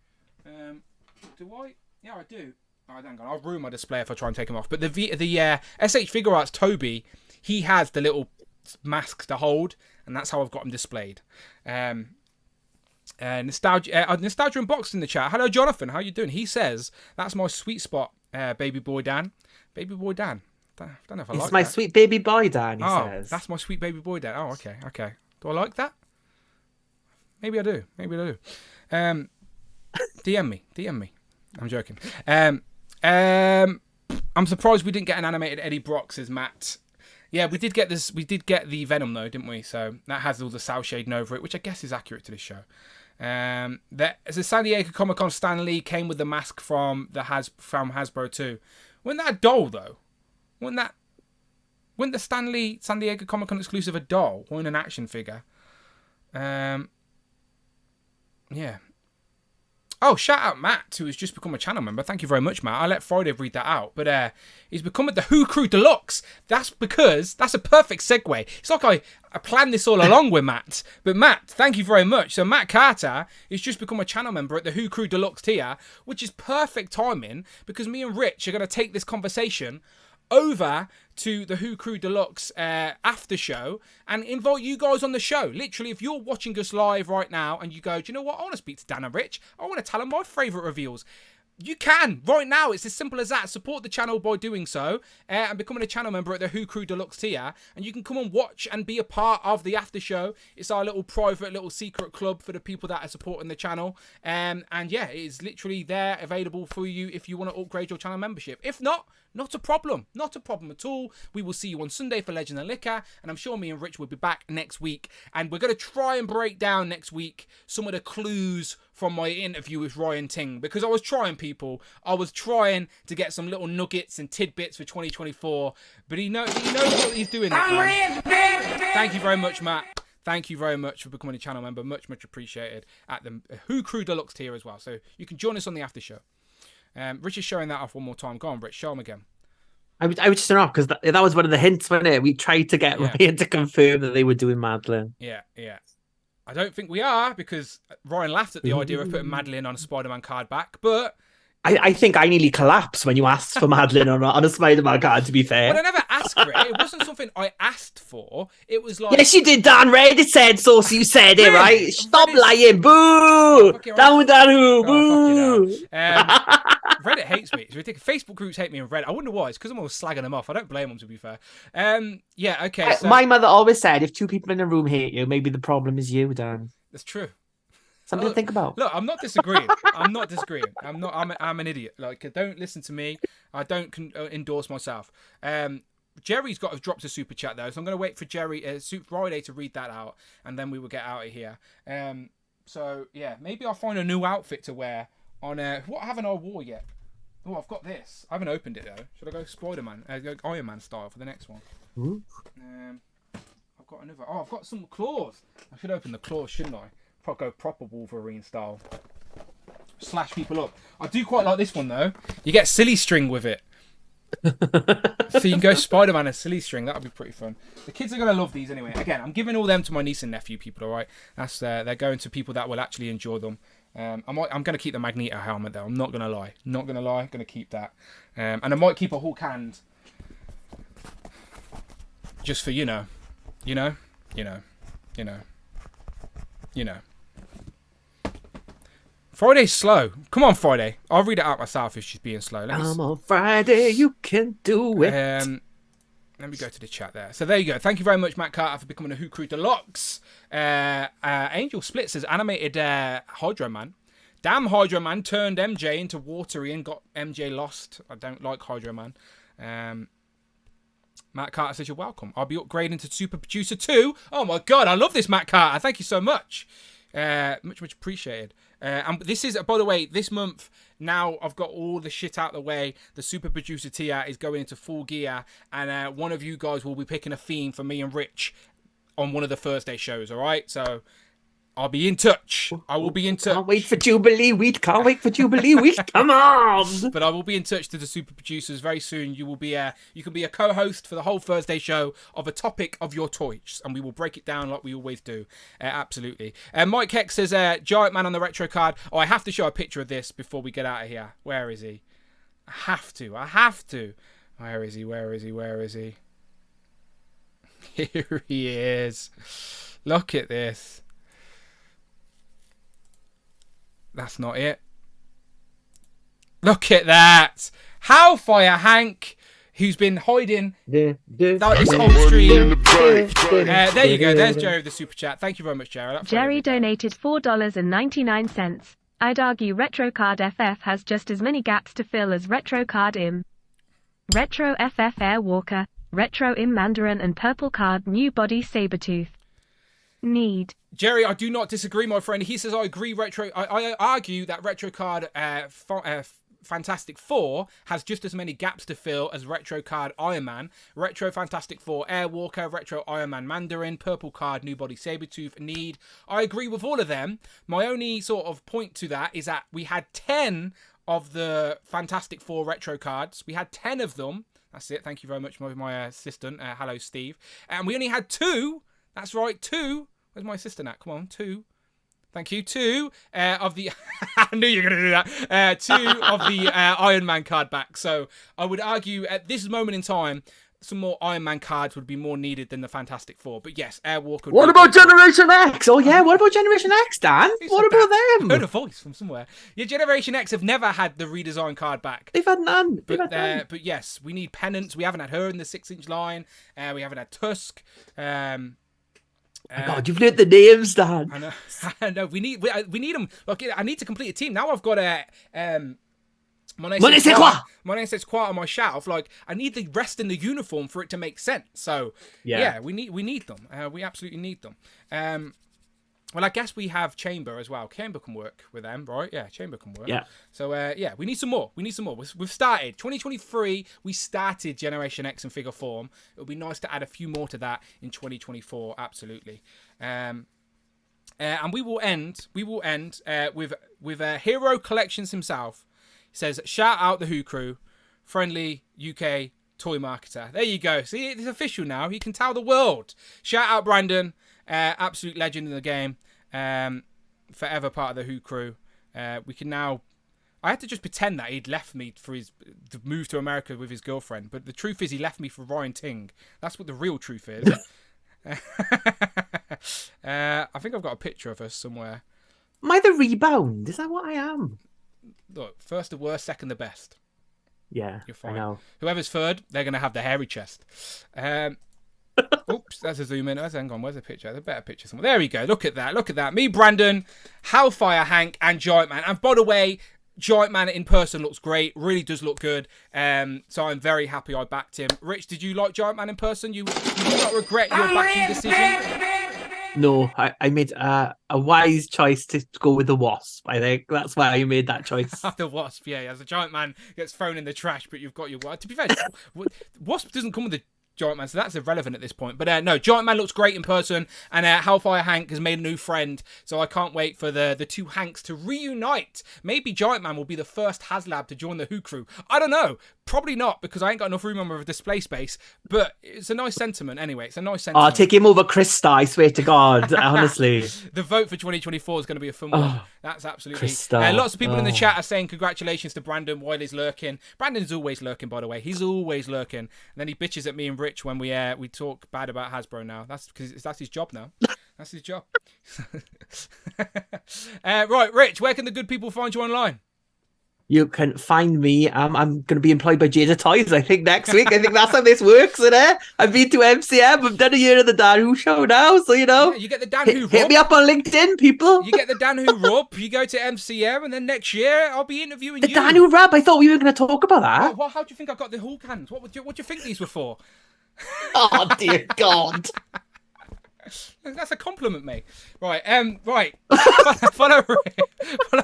Do I? Yeah, I do. Oh, hang on. I'll ruin my display if I try and take them off. But the SH Figure Arts Toby, he has the little mask to hold, and that's how I've got them displayed. Nostalgia Unboxed in the chat. Hello, Jonathan. How you doing? He says that's my sweet spot, baby boy Dan. Baby boy Dan. I don't know if I like that. It's my sweet baby boy Dan. He says that's my sweet baby boy Dan. Oh, okay. Do I like that? Maybe I do. DM me. I'm joking. I'm surprised we didn't get an animated Eddie Brock, says Matt. Yeah, we did get this. We did get the Venom though, didn't we? So that has all the cell shading over it, which I guess is accurate to this show. The San Diego Comic-Con Stan Lee came with the mask from Hasbro too. Wasn't that a doll though? Wasn't the San Diego Comic-Con exclusive a doll or an action figure? Yeah. Oh, shout out Matt, who has just become a channel member. Thank you very much, Matt. I'll let Friday read that out. But he's become the Who Crew Deluxe. That's a perfect segue. It's like I planned this all along with Matt. But Matt, thank you very much. So Matt Carter has just become a channel member at the Who Crew Deluxe tier, which is perfect timing because me and Rich are going to take this conversation over to the Who Crew Deluxe after show and invite you guys on the show. Literally, if you're watching us live right now and you go, do you know what? I want to speak to Dan and Rich. I want to tell them my favourite reveals. You can right now. It's as simple as that. Support the channel by doing so and becoming a channel member at the Who Crew Deluxe tier, and you can come and watch and be a part of the after show. It's our little private little secret club for the people that are supporting the channel, and yeah, it is literally there available for you if you want to upgrade your channel membership. If not a problem at all. We will see you on Sunday for Legend of Liquor, and I'm sure me and Rich will be back next week, and we're going to try and break down next week some of the clues from my interview with Ryan Ting, because I was trying to get some little nuggets and tidbits for 2024, but he knows what he's doing. Thank you very much, Matt. Thank you very much for becoming a channel member. Much appreciated at the Who Crew Deluxe tier as well. So you can join us on the after show. Rich is showing that off one more time. Go on, Rich. Show him again. I was just turn off because that was one of the hints, wasn't it? We tried to get Ryan to confirm that they were doing Madeline. Yeah. I don't think we are, because Ryan laughed at the idea of putting Madeline on a Spider-Man card back, but I think I nearly collapsed when you asked for Madeline on a Spider-Man card, to be fair. But I never asked for it. It wasn't something I asked for. It was like... Yes, you did, Dan. Reddit said so, so you said it, right? Stop lying. Boo! Down, who? Boo! Reddit hates me. It's ridiculous. Facebook groups hate me on Reddit. I wonder why. It's because I'm always slagging them off. I don't blame them, to be fair. Yeah, okay. So... My mother always said, if two people in a room hate you, maybe the problem is you, Dan. That's true. Something to think about. Look, I'm not disagreeing. I'm an idiot. Like, don't listen to me. I don't endorse myself. Jerry's dropped a super chat though, so I'm going to wait for Friday to read that out, and then we will get out of here. So yeah, maybe I'll find a new outfit to wear on. What haven't I wore yet? Oh, I've got this. I haven't opened it though. Should I go SpiderMan? Go Iron Man style for the next one. I've got another. Oh, I've got some claws. I should open the claws, shouldn't I? Go proper Wolverine style. Slash people up. I do quite like this one though. You get silly string with it. So you can go Spider-Man and silly string. That would be pretty fun. The kids are going to love these anyway. Again, I'm giving all them to my niece and nephew people, alright? That's they're going to people that will actually enjoy them. I'm going to keep the Magneto helmet though. I'm not going to lie. I'm going to keep that. And I might keep a Hulk hand. Just for, you know. Friday's slow. Come on, Friday. I'll read it out myself if she's being slow. I'm on Friday. You can do it. Let me go to the chat there. So there you go. Thank you very much, Matt Carter, for becoming a Who Crew Deluxe. Angel Split says animated Hydro Man. Damn, Hydro Man turned MJ into watery and got MJ lost. I don't like Hydro Man. Matt Carter says you're welcome. I'll be upgrading to Super Producer 2. Oh my god, I love this, Matt Carter. Thank you so much. Much appreciated. And this is, by the way, this month, now I've got all the shit out of the way. The super producer Tia is going into full gear. And one of you guys will be picking a theme for me and Rich on one of the Thursday shows, all right? So I'll be in touch. I will be in touch. Can't wait for Jubilee Week. Can't wait for Jubilee Week. Come on. But I will be in touch to the super producers very soon. You will be you can be a co-host for the whole Thursday show of a topic of your choice, and we will break it down like we always do. Absolutely. Mike Hex says, Giant Man on the retro card. Oh, I have to show a picture of this before we get out of here. Where is he? I have to. Where is he? Here he is. Look at this. That's not it. Look at that. Hellfire Hank, who's been hiding this whole stream. There you go. There's Jerry with the super chat. Thank you very much, Jerry. Jerry donated $4.99. I'd argue RetroCard FF has just as many gaps to fill as RetroCard IM. Retro FF Airwalker, Retro IM Mandarin, and Purple Card New Body Sabretooth. Need. Jerry, I do not disagree, my friend. He says, I agree. I argue that Retro Card Fantastic Four has just as many gaps to fill as Retro Card Iron Man, Retro Fantastic Four Airwalker, Retro Iron Man Mandarin, Purple Card New Body Sabretooth Need. I agree with all of them. My only sort of point to that is that we had 10 of the Fantastic Four Retro cards. We had 10 of them. That's it. Thank you very much, my assistant. Hello, Steve. And we only had 2. That's right, 2. Where's my assistant at? Come on, 2. Thank you. 2 of the... I knew you were going to do that. 2 of the Iron Man card back. So I would argue at this moment in time, some more Iron Man cards would be more needed than the Fantastic Four. But yes, Airwalker... What about Generation X? Oh yeah, what about Generation X, Dan? What about them? I heard a voice from somewhere. Yeah, Generation X have never had the redesign card back. They've had none. But yes, we need Penance. We haven't had her in the 6-inch line. We haven't had Tusk. My God, you've learned the names, Dan. I know. We need them. Look, I need to complete a team. Now I've got a Mon c'est quoi on my shelf. Like, I need the rest in the uniform for it to make sense. So yeah, we need them. We absolutely need them. Well, I guess we have Chamber as well. Chamber can work with them, right? Yeah, Chamber can work. Yeah. So, we need some more. We've started. 2023, we started Generation X in figure form. It would be nice to add a few more to that in 2024, absolutely. And we will end with Hero Collections himself. He says, shout out the Who Crew, friendly UK toy marketer. There you go. See, it's official now. He can tell the world. Shout out Brandon. Absolute legend in the game, forever part of the Who Crew. We can now... I had to just pretend that he'd left me to move to America with his girlfriend, but the truth is he left me for Ryan Ting. That's what the real truth is. I think I've got a picture of us somewhere. Am I the rebound? Is that what I am? Look, first the worst, second the best. Yeah, you're fine. I know. Whoever's third, they're going to have the hairy chest. Oops, that's a zoom in. Hang on, where's the picture? There's a better picture somewhere. There we go. Look at that. Me, Brandon, Hellfire Hank, and Giant Man. And by the way, Giant Man in person looks great. Really does look good. So I'm very happy I backed him. Rich, did you like Giant Man in person? You do not regret your backing decision? No, I made a wise choice to go with the Wasp. I think that's why I made that choice. The Wasp, yeah. As a Giant Man gets thrown in the trash, but you've got your... To be fair, Wasp doesn't come with the Giant Man, so that's irrelevant at this point. But no, Giant Man looks great in person, and Hellfire Hank has made a new friend, so I can't wait for the two Hanks to reunite. Maybe Giant Man will be the first HasLab to join the Who Crew. I don't know. Probably not, because I ain't got enough room on the display space, but it's a nice sentiment anyway. It's a nice sentiment. I'll take him over Krista, I swear to God, honestly. The vote for 2024 is going to be a fun one. That's absolutely... Krista. Lots of people in the chat are saying congratulations to Brandon while he's lurking. Brandon's always lurking, by the way. He's always lurking. And then he bitches at me and Rich when we talk bad about Hasbro now. That's because that's his job now. That's his job. Right, Rich, where can the good people find you online? You can find me. I'm going to be employed by Jada Toys, I think, next week. I think that's how this works, isn't it? I've been to MCM. I've done a year of the Dan Who show now, so you know. Yeah, you get the Dan Who rub. Hit me up on LinkedIn, people. You get the Dan Who rub. You go to MCM, and then next year I'll be interviewing you. The Dan Who rub. I thought we were going to talk about that. How do you think I got the Hulk hands? What do you think these were for? Oh dear God. That's a compliment, mate. Right, right. follow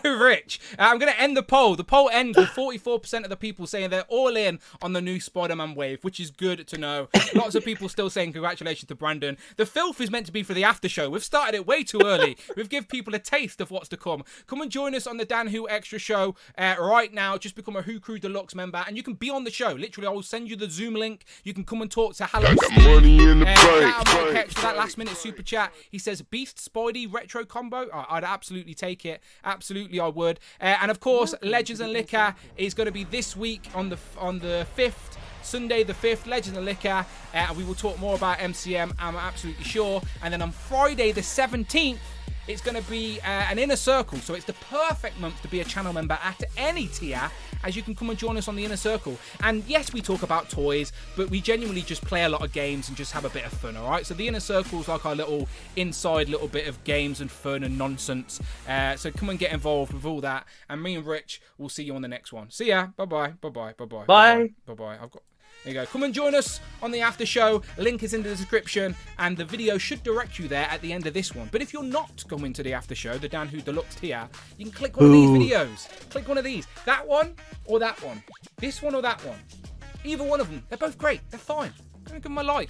Rich. I'm going to end the poll. The poll ends with 44% of the people saying they're all in on the new Spider-Man wave, which is good to know. Lots of people still saying congratulations to Brandon. The filth is meant to be for the after show. We've started it way too early. We've given people a taste of what's to come. Come and join us on the Dan Who Extra show right now. Just become a Who Crew Deluxe member, and you can be on the show. Literally, I will send you the Zoom link. You can come and talk to Hello Steve. Money in the bank. For that last minute super chat, he says Beast Spidey retro combo. Oh, I'd absolutely take it. Absolutely, I would. And of course, Legends and Liquor is going to be this week on the 5th. Sunday the 5th, Legends and Liquor, and we will talk more about MCM, I'm absolutely sure. And then on Friday the 17th, it's going to be an Inner Circle, so it's the perfect month to be a channel member at any tier, as you can come and join us on the Inner Circle. And yes, we talk about toys, but we genuinely just play a lot of games and just have a bit of fun, alright? So the Inner Circle is like our little inside little bit of games and fun and nonsense. So come and get involved with all that, and me and Rich will see you on the next one. See ya. Bye-bye. Bye-bye. Bye-bye. Bye. Bye-bye. There you go. Come and join us on the after show. Link is in the description, and the video should direct you there at the end of this one. But if you're not going to the after show, the Dan Who Deluxe tier, you can click one of these videos. Click one of these. That one or that one. This one or that one. Either one of them. They're both great. They're fine. I'm going to give them a like.